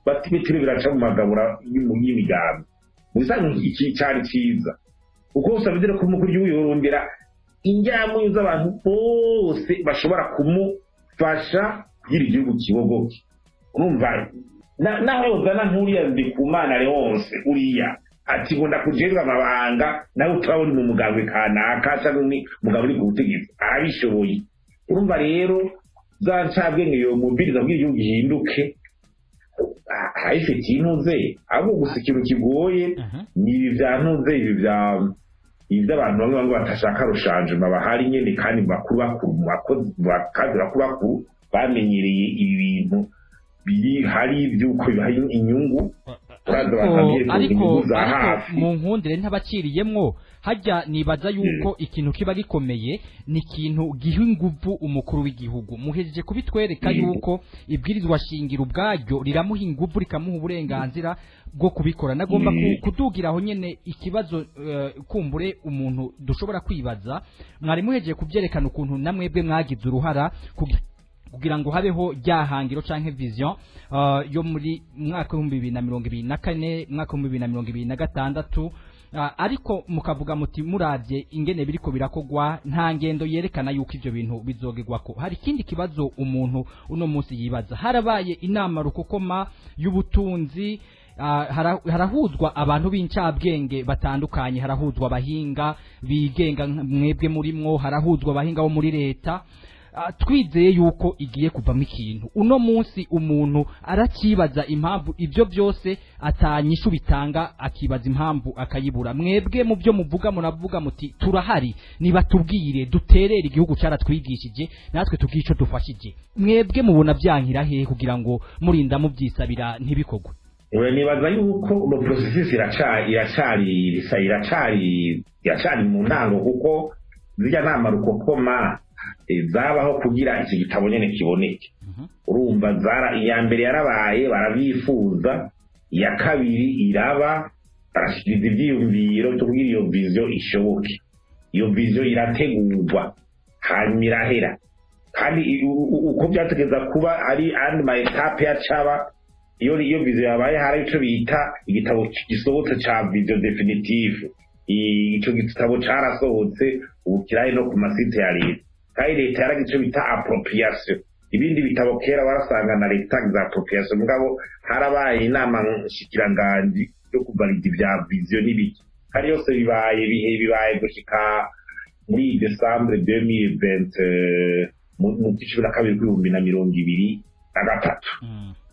batibitire biraca mu magabura y'imigambi. Musanzwe iki cyari ciza uko usabidire ko umukuru w'igihugu yorondera injyamo z'abantu bose bashobora kumufasha kugira igihugu kibogoke. Urumva naho yozana nk'uriya Ndikumana Leonce uriya ati ngo ndakujerwa amabanga nawe utaba uri mu mugambwe kanaka cyangwa ni mugabo uri ku butegetsi arabishoboye. Urumva rero za ncabwenge yo mubiriza kugira igihugu gihinduke ahise kintuze abo gusa ikintu kigoye ni ibi vya ntuze ibi abantu bamwe batashaka rushanjuma bahari nyene, kandi bakuru bakazi bakuru bamenyereye ibi bintu biri hari by'uko bibaye inyungu. Ariko mu nkundire ntabakiriyemwo hajya nibaza yuko ikintu kiba gikomeye ni ikintu giha inguvu umukuru w'igihugu. Muhejeje kubitwereka yuko ibwirizwa shingiro ubwaryo riramuha inguvu rikamuha uburenganzira bwo kubikora. Nagomba kudugiraho nyene ikibazo kumbure umuntu dushobora kwibaza, mwari muhejeje kubyerekana ukuntu namwebwe mwagize uruhara kugira ngo habeho ryahangiro canke vision yo muri mwaka 2024 mwaka 2026, ariko mukavuga muti muravye ingene biriko birakogwa nta ngendo yerekana yuko ivyo bintu bizogerwako. Hari ikindi kibazo umuntu uno munsi yibaza, harabaye inama rukokoma y'ubutunzi, harahuzwa abantu b'incabwenge batandukanye, harahuzwa abahinga bigenga mwebwe murimwo, harahuzwa abahinga bo muri leta. Twizeye yuko igiye kuvamo ikintu. Uno munsi umuntu arakibaza impamvu ibyo byose atanyishu bitanga, akibaza impamvu akayibura. Mwebwe mu byo muvuga munavuga muti turahari, niba tubwire duterere igihugu cyaratwigishije natwe tugico dufashije. Mwebwe mubona byankira hehe kugira ngo murinda mubyisabira ntibikogwe? Nibaza yuko no processus iracari mu ntango, kuko zijya nama rukokoma zabaho kugira iki gitabo nyene kiboneke. Urumva iya mbere yarabaye barabifuza, iya kabiri iraba barashikiriza ivyiyumviro byo kugira iyo vision ishoboke. Iyo vision irategurwa hanyuma irahera, kandi uko byategeza kuba ari ma etape yacaba. Iyo vision yabaye hari ico bita igitabo gisohotse ca vision definitive. Ico gitabo carasohotse ubu kiraye no ku masite ya leta, kandi leta yaragize icyo bita appropriation. Ibindi bitabo kera barasanga na leta za appropriation, mugabo harabaye inama nshikiranganji yo kuvalida ibya vision n'ibiki, kandi yose bibaye gushika muri December 2020 mu cumi na kabiri ,2023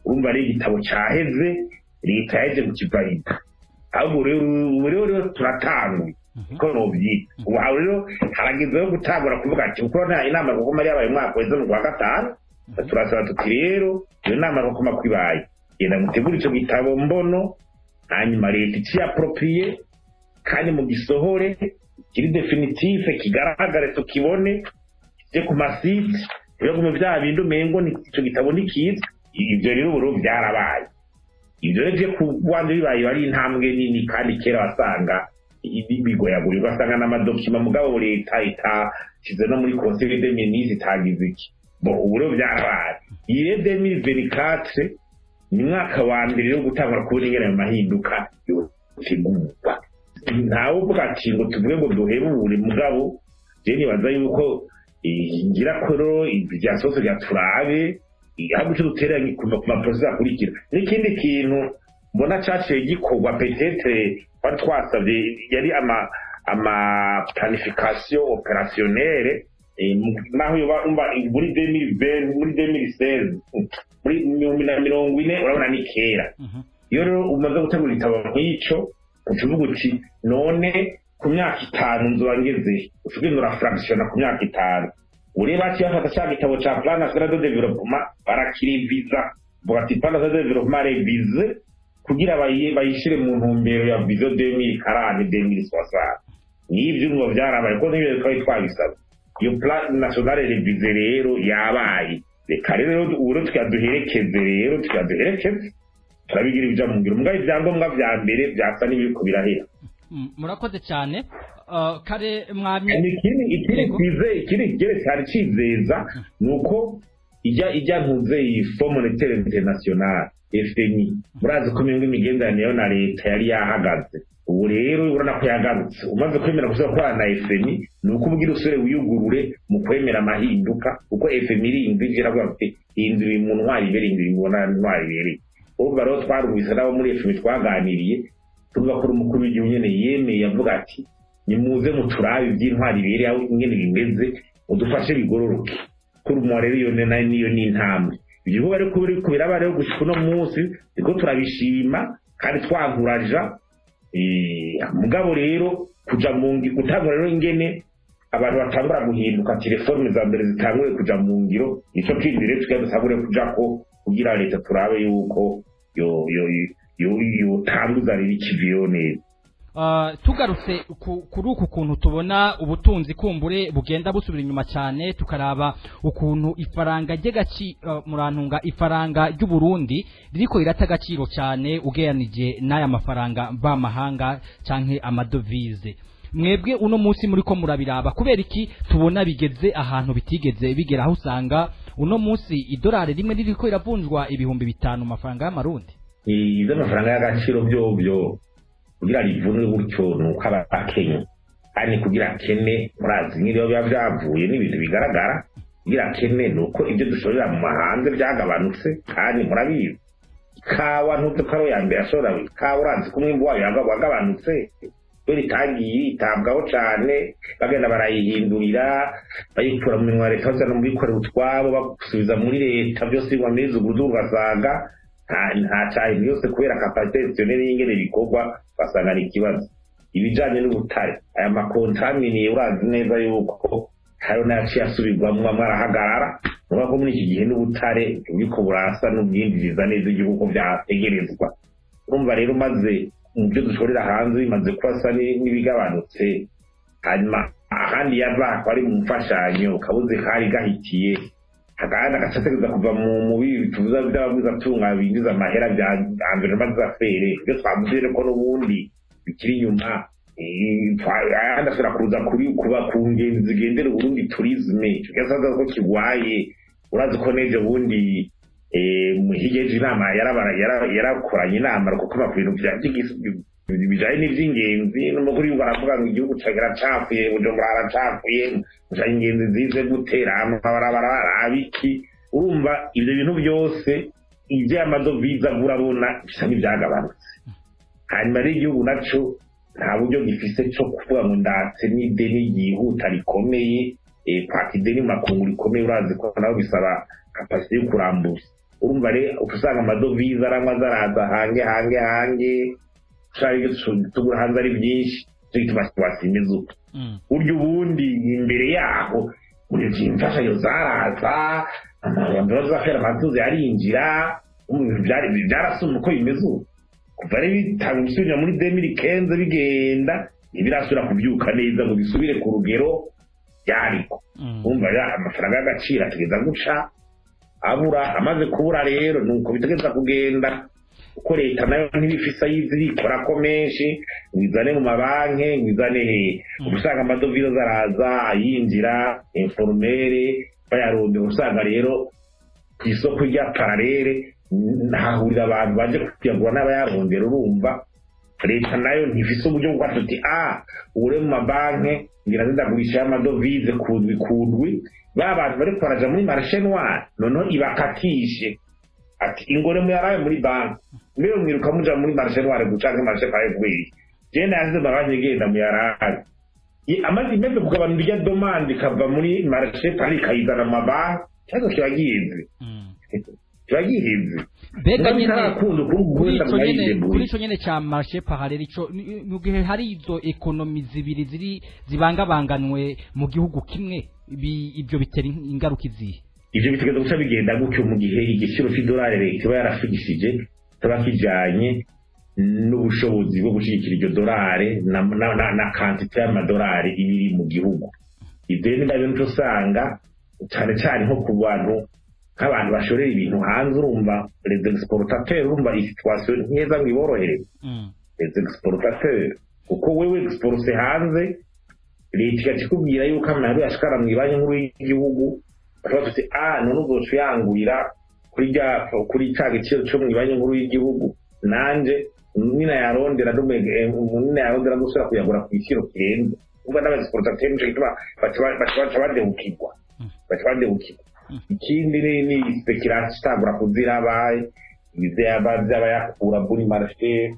urumva rero igitabo cyaheze leta yaje kukivalida ahubwo rero turatanguye ko nobyita ubu rero haragezeho gutangura kuvuga ati kuko nta inama rukoma yabaye umwaka weze mu kwa gatanu turasaba tuti rero iyo nama rukoma kwibaye genda mutegura ico gitabo mbono hanyuma leta iciapproprié kandi mu gisohore kiri definitive kigaragare tukibone kije ku masite rero mu bya bintu mengo ni ico gitabo nikiza ibyo rero buru byarabaye ibyo rero je kuwanje bibaye bari intambwe nini kandi kera wasanga bigoyagura ugasanga n'amadokima mugabo leta itakize no muri conseil des ministres itagize iki bo ubu rero byarabaye iyi 2024 ni mwaka wa mbere yo gutangura kubona ingene mu mahinduka yotegurwa ntawe uvuga ati ngo tuvuge ngo duhebure mugabo je nibaza yuko ngira ko ibya sose bya turabe ahubwo cyo duteranye ku maproces akurikira n'ikindi kintu mbona caciye gikorwa peut-être par twasabye yari ama planification opérationnelle naho yoba muri 2020 muri 2016 muri 2040 urabona ni kera iyo rero umaze gutegura igitabo nk'ico uvuga uti none ku myaka 5 nzoba ngeze ushobora fraction ku myaka 5 ureba ati afata cya gitabo ca plan national de développement barakiriviza bugati plan national de développement revize kugira bayishire mu ntumbero ya vision 2040-2060 n'ibyo ngo byarabaye ko n'ibyo twari twabisaba iyo plan national revize rero yabaye reka rero uro tukaduherekeze rero turabigira ibyo mu ngiro mbwa ibyangombwa bya mbere byasa n'ibiko birahera murakoze cyane kare mwamye ikindi kigere cyari cizeza nuko ijya ntuze iyi Fonds Monétaire International FMI murazi ko mingo imigenderanire yo na leta yari yahagaze ubu rero urana ko yagarutse umaze kwemera gusa ko na FMI nuko ubwira usore wiyugurure mu kwemera amahinduka uko FMI irindira bwa ati indiri mu ntwari berindiri mu ntwari beri ubwo rero twarumvise nabo muri FMI twaganiriye tugakora umukuru w'igihugu nyene yemeye yavuga ati nimuze muturabe iby'intwari biri aho ingene bimeze udufashe bigororoke kuri mu rero iyo niyo ni intambwe ibyo bari kubiraba rero gushika no munsi niko turabishima kandi twaguraja mugabo rero kuja mu gutangura rero ingene abantu batangura guhinduka telefone za mbere zitangure kuja mu ngiro ico kwindire tukadusabure kujako kugira leta turabe yuko yo tanguza riri kiviyone tugarutse kuri uku kuntu tubona ubutunzi kumbure bugenda busubira inyuma cyane tukaraba ukuntu ifaranga murantunga ifaranga ry'u Burundi ririko irata agaciro cyane ugeranije n'aya mafaranga b'amahanga canke amadovize mwebwe uno munsi muri ko murabiraba kubera iki tubona bigeze ahantu bitigeze bigera aho usanga uno munsi idolari rimwe ririko iravunjwa 5,000 mafaranga y'amarundi izo mafaranga y'agaciro byo kugira rivunwe gutyo nuko abakenya kandi kugira kene murazi nk'iriyo biba byavuye n'ibintu bigaragara kugira kene nuko ibyo dushorera mu mahanga byagabanutse kandi murabizi kawa ntutukaro ya mbere ashora kawa urazi kumwe mbo wagabanutse buri tagiye itabwaho cyane bagenda barayihindurira bayikura mu minwa leta cyane mu bikore utwabo bagusubiza muri leta byose bameze ugudu ugasanga nta cyane yose kubera kapasitesione y'ingene bikorwa basanga ni ikibazo ibijanye n'ubutare aya makontamini urazi neza yuko hari n'aciye asubirwamwo mwarahagarara nuko muri iki gihe n'ubutare buriko burasa n'ubwinjiriza neza igihugu byategerezwa urumva rero maze mu byo dushorera hanze bimaze kwasa n'ibigabanutse hanyuma ahandi yava ko ari mu mfashanyo kabuze kari gahitiye hagana agacategeza kuva mu bituza by'ababuza tunga binjiza amahera bya environnement d'affaires byo twavuze ko n'ubundi bikiri inyuma ndashobora kuza kuba ku ngenzi zigendera Burundi tourisme tugasaza ko kigwaye urazi ko neje bundi muhigeje inama yarakoranye inama kuko mapintu bijanye n'ivy'ingenzi n'umukuru baravuga ngo igihugu cagera cafuye Bujumbura aracafuye mushanye ingenzi zize gutera amabarabara abiki urumva ibyo bintu byose ivy'amadovize urabona bisa n'ivyagabanutse hanyuma n'igihugu naco nta buryo gifise cyo kuvuga ngo ndatse n'ideni ryihuta rikomeye kwaka ideni mu makungu rikomeye urazi ko nawe bisaba kapasite yo kurambura urumva rero usanga amadovize aramwe zaraza hange ushaka ibyo tugura hanze ari byinshi tubasimbeza uko burya ubundi imbere yaho imfashanyo zaraza amabantu bazafera amatuzi arinjira byarasumba uko bimeze ubu kuva rero bitanga gusubira muri 2015 bigenda ntibirasubira kubyuka neza ngo bisubire ku rugero byariko umva amafaranga y'agaciro ategeza guca abura amaze kubura rero nuko bitegeza kugenda uko leta nayo ntibifisa yizirikora ko menshi ngizane mu mabanki ngizane usanga amadovize zaraza ayinjira informere bayaronde usanga rero ku isoko rya paralele nahahurira abantu baje kuyagura n'abayarondera urumva leta nayo ntifise uburyo bwo kwatuti ure mu mabanki ngira ndagurisha amadovize kundwi bantu bari kwaraja muri marché noir noneho ibakatishe ati ingore mu yaraye muri banki mbere mwiruka muja muri marché noir gucanka marché private genda yaze mabanki genda mu yaraye amazi meze kugabana irya demande kava muri marché private kayizana mu mabanki cyazo kibagize bega nyene kuri ico nyene ca marché parallele ico mu gihe hari izo ekonomi zibiri zibangabanganwe mu gihugu kimwe ibyo bitera ingaruka izihe ivyo bitegeza guca bigenda gutyo mu gihe igiciro c'idolari leta iba yarafigishije kiba kijanye n'ubushobozi bwo gushigikira iryo dolari na quantité y'amadolari ibiri mu gihugu ivyo ni nabyo usanga cyane nko ku bantu nk'abantu bashorera ibintu hanze urumva les exportateurs urumva situation nkeza ngiborohere les exportateurs kuko wewe exporte hanze leta ikikubwira yuko amahoro yashikara mu ibanye nkuru y'igihugu bafite none uzocuyangurira kuri cya giciro cyo mu ibanye nkuru y'igihugu nanje nina yarondera gusubira kuyagura ku giciro kirenze ubwo n'abaexportateurs nico gituma badehukirwa ikindi ni speculation itangura kuzirabaye by'abayakura kuri marché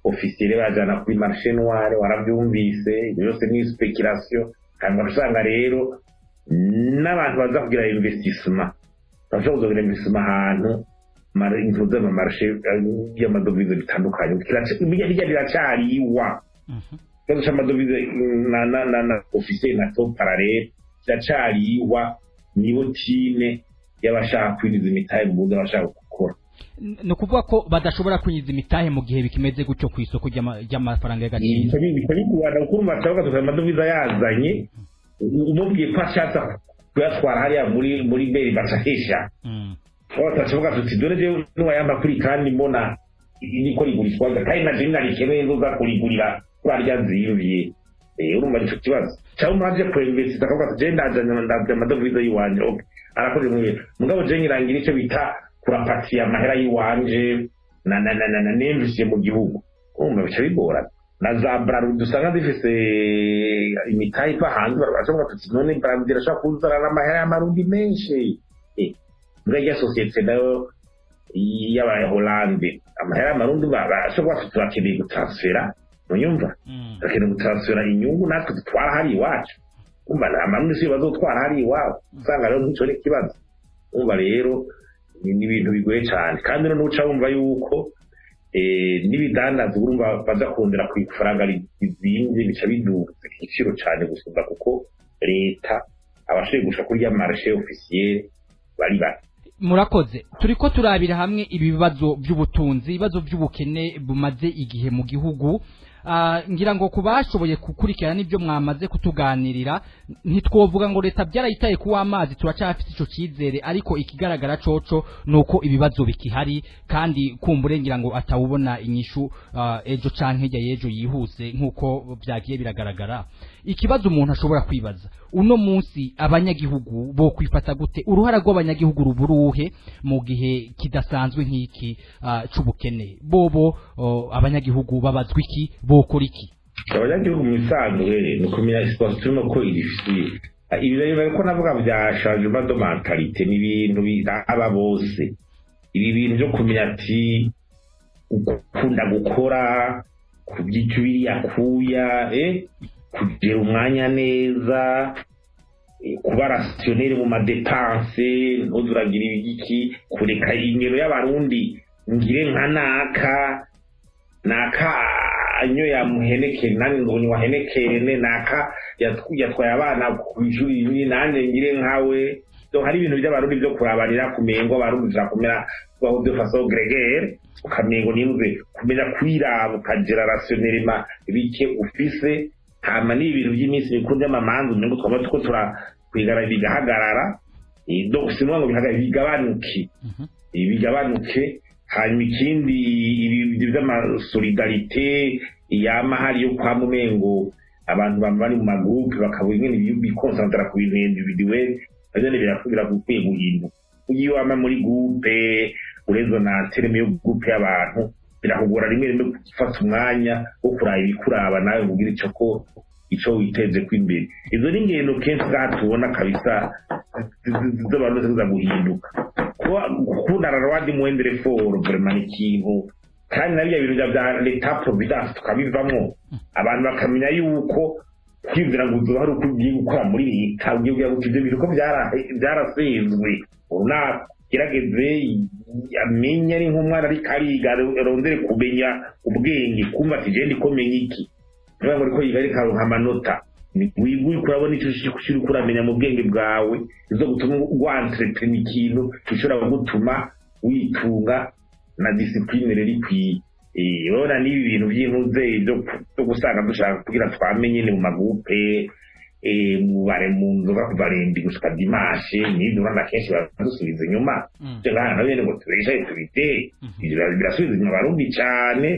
officiel bajana kuri marché noir warabyumvise byose ni speculation kandi usanga rero n'abantu baza kugira investissement bashobora kugira investissement ahantu intuze mu marché y'amadovize bitandukanye bijya biracariwa cyo cy'amadovize na officiel na top parallele biracariwa nibo tine y'abashaka kwinjiza imitahe mu buga bashaka gukora no kuvuga ko badashobora kwinjiza imitahe mu gihe bikimeze gutyo ku isoko ry'amafaranga y'agaciro bikabikuwana kuko umatabaga tuza amadovize yazanye umubwiye ko ashaka kuyatwara hariya muri beri bashakisha batashoboka tuti dore je n'uwayamba kuri kandi mbona niko rigurishwa kandi na je narikeneye nzoza kurigurira kurarya ziyubiye urumva nicyo kibazo cyangwa umwaje kuinvest akavuga ati je ndaje amadovize yiwanje arakoze mu bintu mugabo je ngirangira icyo bita kurapatira amahera yiwanje na nemvise mu gihugu urumva bica bigorana na za Bralud dusanga zifise imitahe iva hanze bashobora tuti none Bralud irashobora kuzana n'amahera y'amarundi menshi mbwa ya societe nayo y'aba Hollande amahera y'amarundi bashobora tubakeneye gutransfera munyumva bakeneye gutransfera inyungu natwe dutwara hari iwacu umva amarundi si bazotwara hari iwabo usanga rero nicyo kibazo umva rero ni ibintu bigoye cyane kandi no uca wumva yuko n'ibidandaza urumva bazakundira ku ifaranga rizinze bica biduza igiciro cyane gusumba kuko leta abashoboye gusha kuri ya marché officiel bari bati murakoze turiko turabira hamwe ibibazo by'ubutunzi ibibazo by'ubukene bumaze igihe mu gihugu ngira ngo kubashoboye kukurikirana nibyo mwamaze kutuganirira ntitwovuga ngo leta byarayitaye kuwa amazi turacafite ico cizere ariko ikigaragara coco nuko ibibazo bikihari kandi kumbure ngira ngo atawubona inyishu ejo canke yejo yihuse nkuko byagiye biragaragara ikibazo umuntu ashobora kwibaza uno munsi abanyagihugu bo kwifata gute uruhara rw'abanyagihugu ruburuhe mu gihe kidasanzwe nk'iki c'ubukene bobo abanyagihugu babazwa iki bokora iki abanyagihugu mu isanzwe no kumenya situation ko irifisiye ibi rero ko navuga bya changement de mentalité ni ibintu aba bose ibi bintu byo kumenya ati ukunda gukora kubyicubiri yakuya kugira umwanya neza kuba rationere mu madepanse ntuzuragira ibiki kureka ingero y'abarundi ngire nka naka anyo yamuhenekere nani ndonyi wahenekere naka yatwaye abana ku ishuri nanjye ngire nkawe donc hari ibintu by'abarundi byo kurabarira kumengo abarundi zakomera baho de façon grégaire ukamengo nimwe kumenya kwiraba ukagera rationnement bike ufise hama ni ibintu by'iminsi mikuru y'amamanzu ngo twaba tuko kwigara bigahagarara donc sinwa ngo bigabanuke bigabanuke hanyuma ikindi ibi by'amasolidarite yama hari yo kwa mumengo abantu bari mu magroupe bakabura ingene bikonsantra ku bintu individuel azene birakubira gukwiye guhinduka ugiye wama muri groupe urezo na tereme yo groupe y'abantu birakugora rimwe rimwe gufata umwanya wo kuraba ibikuraba nawe ugira ico witeze kw'imbere izo ni ngendo kenshi zatubona kabisa z'abantu ziza guhinduka kundana rawadi muendere for vraiment ikintu kandi nabyo ibintu bya l'etat providence tukabivamo abantu bakamenya yuko kwibwira ngo uzohari uko ugiye gukora muri leta ugiye kugira ngo ibyo bintu ko byarasenzwe gerageze amenye ari nk'umwana ari kariga rondere kumenya ubwenge kumva ati je ndikomenya iki niba ngo ko yiga ari karonka amanota wigwi kurabona icyo ushiri kuramenya mu bwenge bwawe izo gutuma wantrepreneur ikintu gishobora gutuma witunga na discipline rero ikwiye urabona n'ibi bintu by'intuze byo gusanga dushaka kugira twamenye ni mu magupe mubare mu nzoga kuva rendi gushika dimashe n'ibyo bana kenshi badusubiza inyuma cyangwa na bene ngo turesha tubite birasubiza inyuma barundi cyane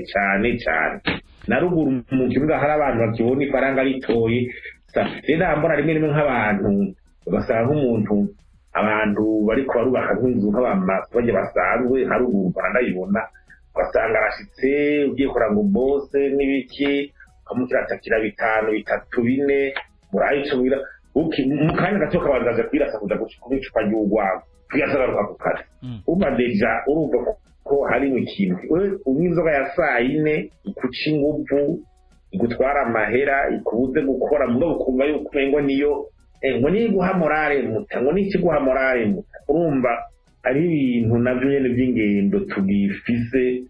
na ruguru mu kibuga hari abantu bakibona ifaranga ritoye rero mbona rimwe nk'abantu basanga nk'umuntu abantu bariko barubaka nk'inzu nk'abamasoje basanzwe haruguru barandayibona ugasanga arashitse ugiye kuranga bose n'ibiki ukamukira atakira 5 3 4 murayi cyo bira mu kanya gato kabanzaza kwirasa kuja kubicupa y'ugwago kuyasagaruka ku kare uba deja urumva ko hari ikintu inzoga ya saa 4 ikuca inguvu igutwara amahera ikubuze gukora mugabo kumva yuko ngo niyo ngo ni guha morale muta ngo ni kiguha morale muta urumva ari ibintu navyo nyene by'ingendo tugifise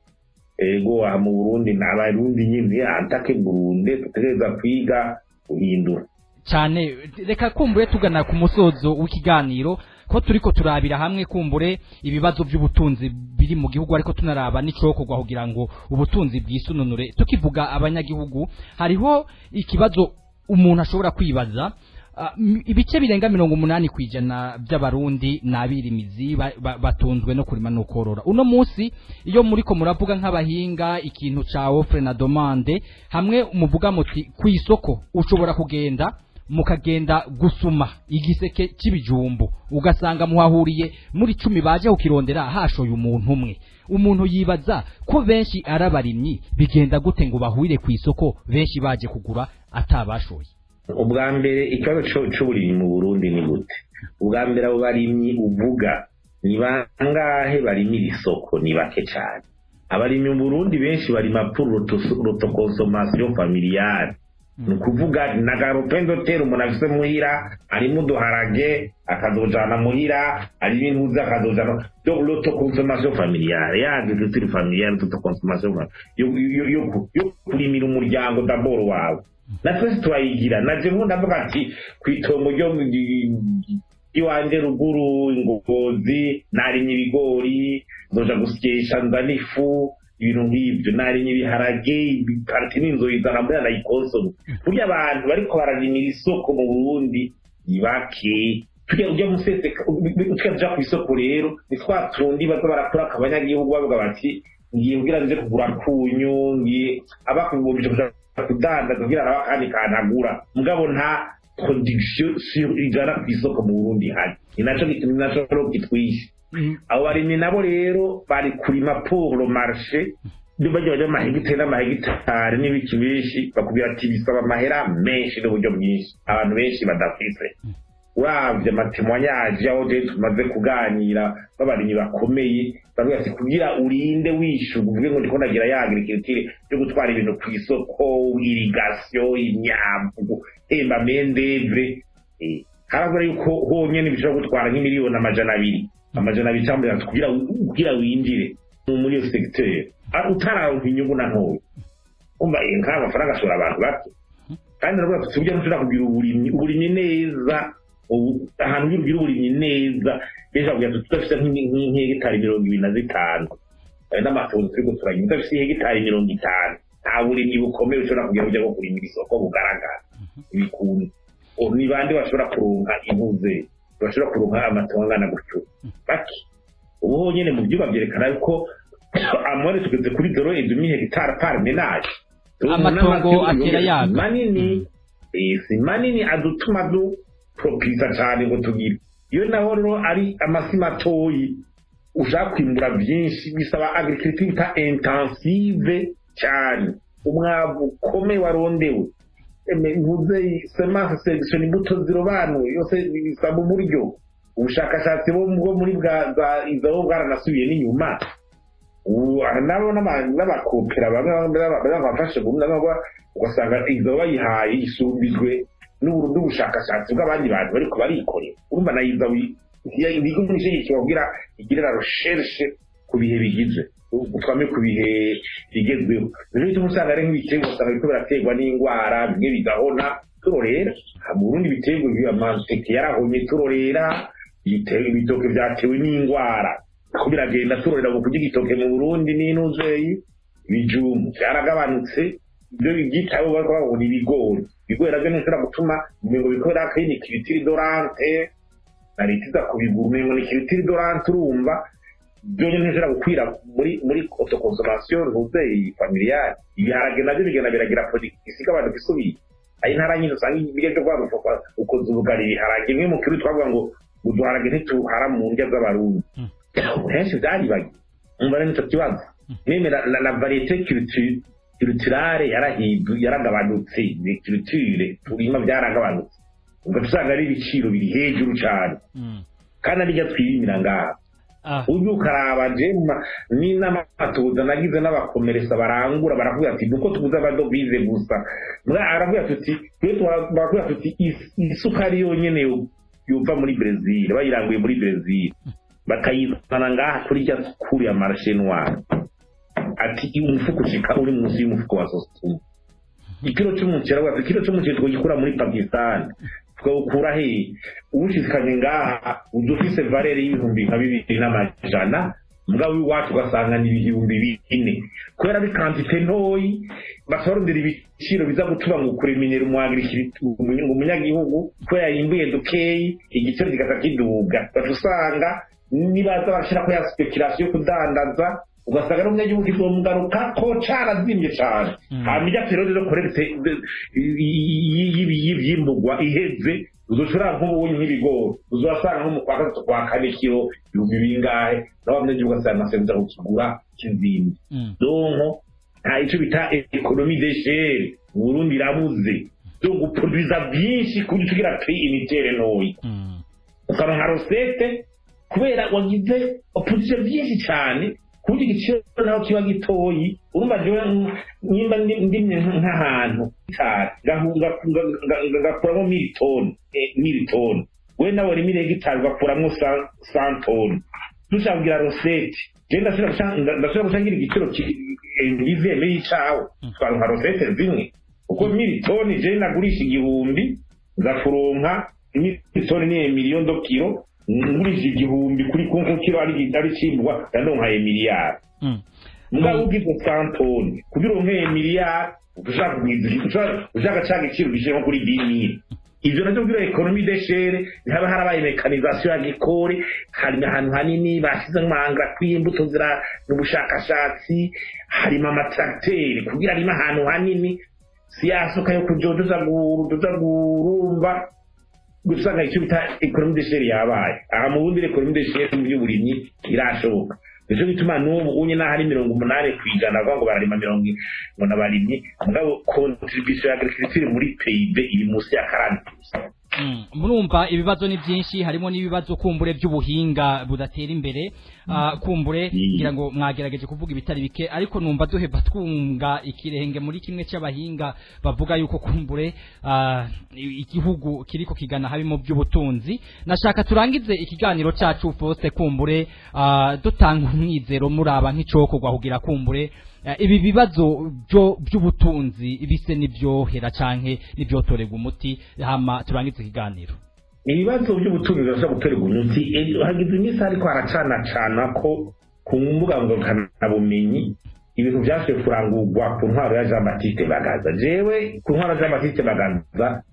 ego mu Burundi n'abarundi nyine antake Burundi tutegereza kwiga guhindura cyane. Reka kumbure tugana ku musozo w'ikiganiro ko turiko turabira hamwe kumbure ibibazo by'ubutunzi biri mu gihugu ariko tunaraba n'icokorwa kugira ngo ubutunzi bwisununure. Tukivuga abanyagihugu hariho ikibazo umuntu ashobora kwibaza ibice birenga 80% by'abarundi nabirimizi batunzwe no kurima no korora. Uno munsi iyo muriko muravuga nk'abahinga ikintu ca offre na demande hamwe umuvuga muti kwisoko ushobora kugenda mukagenda gusuma igiseke cy'ibijumbu ugasanga muhahuriye muri 10 baje ukirondera hashoye umuntu yibaza ko benshi arabarimyi bigenda gute ngo bahurire ku isoko benshi baje kugura atabashoye. Ubwa mbere ikibazo cy'uburimyi mu Burundi ni gute? Ubwa mbere abo barimyi uvuga ni bangahe barimira isoko? Ni bake cyane. Abarimyi mu Burundi benshi barima pour l'autoconsommation familiale. Nukuvuga nagaropendo tero umuntu afise muhira arimo duharage akazojana muhira ari ibintu zakazojana donc l'autoconsommation familiale ya agriculture familiale l'autoconsommation yo kurimira umuryango d'abord wawe natwe twayigira naje mu ndavuga ati kwitongo ryo iwanje ruguru ingogozi narimye ibigori nzoja gusyesha ndanifu ibintu nk'ibyo narimye ibiharage parti n'inzo izarambura na ikoso burya abantu bariko bararimira isoko mu Burundi ibake tujya musese ukaja ku isoko rero ni twatundi baza barakora akabanyagihugu bavuga bati ngiye kugira nje kugura kunyu ngiye abakubije kudanda kugira abakandi kanagura mugabo nta condition sur igara ku isoko mu Burundi hari inacho kitwishe abo barimye nabo rero bari kurima pour le marché bajya amahegitari n'amahegitari n'ibiki benshi bakubwira ati bisaba amahera menshi n'uburyo bwinshi abantu benshi badafise uravye amatemwanyaje aho je tumaze kuganira babarimyi bakomeye bavuga ati kugira urinde wishuga uvuge ngo ndiko ndagira ya agriculture yo gutwara ibintu ku isoko irrigation imyambu mendevre harabura yuko honyene bishobora gutwara nk'imiliyoni amajana abiri cyangwa kugira winjire muri iyo secteur utararonka inyungu na ntoya umva nk'aya mafaranga ashobora abantu bake kandi naravuga tuti burya ntushobora kugira uburimyi neza ahantu ugira uburimyi neza benshi bavuga tuti tudafite nk'hegitari 25 n'amatungo turiko turarima tudafite hegitari 50 nta burimyi bukomeye ushobora kugira ujya nko kurimira isoko bugaragara ibikuntu ni bande bashobora kuronka impuze bashobora kuronka amatongo angana gutyo bake ubu nyene mu byuba byerekana yuko amore tugeze kuri 0,5 hegitari par ménage amatongo atera yaga manini si manini adutuma du propisa cyane ngo tugire iyo naho rero ari amasi matoyi ushaka kwimbura byinshi bisaba agriculture intensive cyane umwavu ukomeye warondewe mvuze semence selection imbuto zirobanuye yose bisaba uburyo ubushakashatsi bwo muri bwa izo bwaranasubiye n'inyuma nabo n'abakopera bafashe ugasanga izo bayihaye isumbijwe n'ubushakashatsi bw'abandi bantu bariko barikorera urumva na izo ibigo n'ishyi kibabwira igirira recherche ku bihe bigize utwame ku bihe bigezweho rero icyo musanga ari nk'ibitego usanga biriko biraterwa n'indwara bimwe bigahona turorera mu Burundi ibitego by'amanteke yarahonye turorera ibitoke byatewe n'indwara ko biragenda turorera ngo kugira igitoke mu Burundi n'intuzeyi ibijumu byaragabanutse ibyo bigitaho bakabona ibigori nabyo nishobora gutuma ngo bikora akayini kiritiri dorante na leta iza kubigura ngo ni kiritiri dorante urumva byo nishobora gukwira muri autoconsommation ntuzeyi familiale ibiharage nabyo bigenda biragira politiki abantu bisubiye ayi ntara nyine usanga ibige byo kwagufa ukoze ubugari ibiharage imwe mu kiro twavuga ngo uduharage ntituhara mu ndya z'abarundi henshi byaribagiye umva n'icyo kibazo nemera la variété culturale yaragabanutse ni culture turima byaragabanutse ubwo tusanga ari ibiciro biri hejuru cyane kandi ariko twirimira ngaha uyu karaba jema ni n'amatuza nagize n'abakomeresa barangura baravuga ati duko tuguza abadovize gusa aravuga ati twavuga ati isukari yonyene yuva muri Brazil bayiranguye muri Brazil bakayizana ngaha kuri rya sukuru ya marché noir ati umufuko ushika uri munsi y'umufuko wa sosumu ikiro cy'umuceri twagikura muri Pakistan twawukura he ubushikanye ngaha udufise valeur y'ibihumbi 2,200 mugabo iwacu ugasanga ni ibihumbi 4 kubera ari quantité ntoyi basorondera ibiciro biza gutuma ngo kuremenyera umunyagihugu ko yayimbuye dukeyi igiciro kigasa kiduga batusanga nibaza bashira ko ya speculation yo kudandaza ugasanga n'umunyagihugu kizomugaruka ko carazimbye cyane hamija periode yo koretse y'ivyimburwa iheze uzoshora nk'ubunyi nk'ibigori uzasanga nko mu kwa gatatu kwa kane kilo ibihumbi bingahe n'abanyagihugu ugasanga nasebya kukigura kizimye donko nta icyo bita economie d'échelle mu Burundi irabuze yo guproduza byinshi kuri tugira prix unitaire ntoyi ukaronka recette kubera wagize opposition byinshi cyane kuri igiciro naho kiba gitoyi urumva jewe nimba ndimye nk'ahantu gakuramo 1000 toni we nawe uri 1000 hegitari gakuramo 100 toni dushabwira recette genda ndashobora gusangira igiciro ngize yicawe twaronka recette zimwe uko 1000 toni je nagurisha 1000 gafuronka 1000 toni ni miliyoni do kilo ngurije 1000 kuri kilo ari cimbwa ndonka miliyari mugabo ugize 100 toni kugira onke miliyari ushaka cyanga ikiro gishemo kuri 10,000 ivyo navyo biro economie d'échelle haba harabaye mécanisation ya gikore hari ahantu hanini basize nk'amanga kw'imbuto zira n'ubushakashatsi harimo amatracteur kugira arimo ahantu hanini siyasuka yo kujojoza gurumba gusanga icyo bita economie d'échelle yabaye aha mu bundi economie d'échelle mu by'uburimyi irashoboka ejo bituma n'ubu unye n'ahari 80% avuga ngo bararima 70 ngo nabarimye mugabo contribution ya agriculture muri PIB iri munsi ya 40%. murumva ibibazo ni byinshi, harimo n'ibibazo kumbure by'ubuhinga budatera imbere, kumbure ngira ngo mwagerageje kuvuga ibitari bike, ariko numva duheba twunga ikirenge muri kimwe cy'abahinga bavuga yuko kumbure igihugu kiriko kigana habimo by'ubutunzi. Nashaka turangize ikiganiro cyacu Faustin, kumbure dutanga umwizero muraba nk'icokorwa kugira kumbure ibi bibazo by'ubutunzi bise nibyohera canke nibyotorega umuti, hama turangize ikiganiro. Ibibazo by'ubutunzi birashobora gutorega umuti. Hagize iminsi ariko haracana ko ku mbuga ngurukanabumenyi ibintu byashoboye kurangurwa ku ntwaro ya Jean Baptiste Bagaza. Jewe ku ntwaro ya Jean Baptiste Bagaza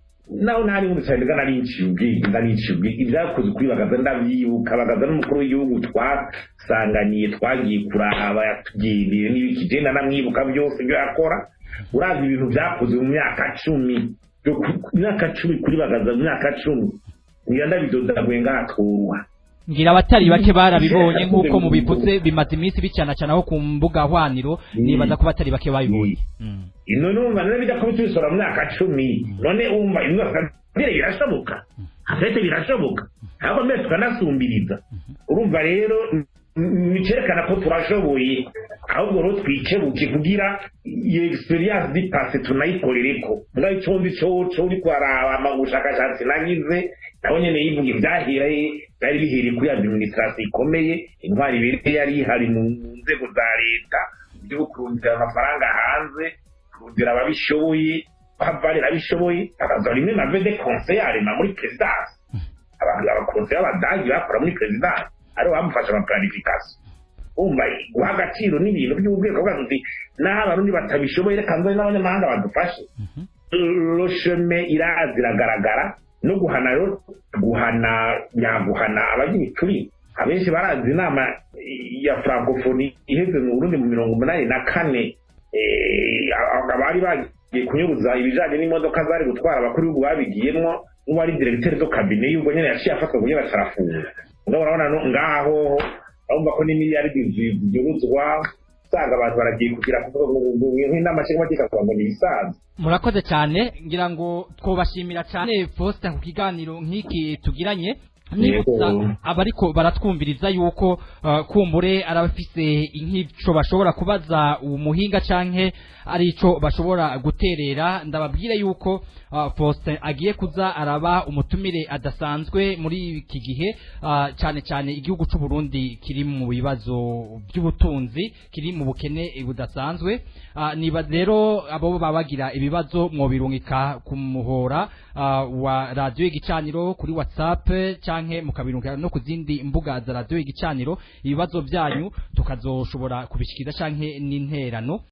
naho ntari mu cyane ndaricibwe ibyakoze kuri Bagaza ndabyibuka. Bagaza n'umukuru w'igihugu twasanganiye, twagiye kuraba yatugiriye n'ibiki, je namwibuka byose byo yakora. Urazi ibintu byakoze mu myaka 10 kuri Bagaza, mu myaka 10 ngira bidodaguye ngatorwa. Ngira abatari bake barabibonye nk'uko mubivuze, bimaze iminsi bicana aho ku mbuga hwaniro, nibaza ko batari bake babibonye. Numva none bijya kubitwisora mu myaka 10, none umva imyaka birashoboka, afite birashoboka, ahubwo mbese tukanasumbiriza. Urumva rero nicerekana ko turashoboye, ahubwo rero twicebuke kugira iyo experience di passe tunayikorereko. Nga icombi cyo uri kwaraba amagushakashatsi nagize, naho nyene yivuga ibyahira byari bihiri kuri administration ikomeye, intwari bire yari hari mu nzego za leta byo kurundira amafaranga hanze, kurundira ababishoboye, bavarira abishoboye, akaza rimwe na vede conseiller na muri presidence. Abakonseiller abadagi bakora muri presidence ari bamufasha ama planification. Guha agaciro n'ibintu by'ubwego bw'abantu n'abarundi batabishoboye, reka nzane n'abanyamahanga badufashe. Le chemin iragaragara no guhana abagira turi. Abenshi barazi inama ya francophonie iheze mu Burundi mu 1984, abari bagiye kunyuruza ibijanye n'imodoka zari gutwara abakuru b'ibihugu babigiyemwo, n'uwari directeur do cabinet y'ubwo nyene yaciye afatwa kugira batarafunga. Urabona ngaho urumva ko n'imiliyaridi ziruzwa, usanga abantu baragiye kugira nk'inama cyangwa ngo nisanzwe. Murakoze cyane, ngira ngo twobashimira cyane Faustin ku kiganiro nk'iki tugiranye. Nibutsa abariko baratwumviriza yuko kumbure arabafise inkico bashobora kubaza umuhinga canke ari ico bashobora guterera. Ndababwire yuko Faustin agiye kuza araba umutumire adasanzwe muri iki gihe, cyane igihugu c'u Burundi kiri mu bibazo by'ubutunzi, kiri mu bukene budasanzwe. Niba rero abo babagira ibibazo mwobirungika ku muhora wa radio Igicaniro kuri WhatsApp canke mukabirungika no ku zindi mbuga za radio Igicaniro, ibibazo byanyu tukazoshobora kubishikira canke n'interano.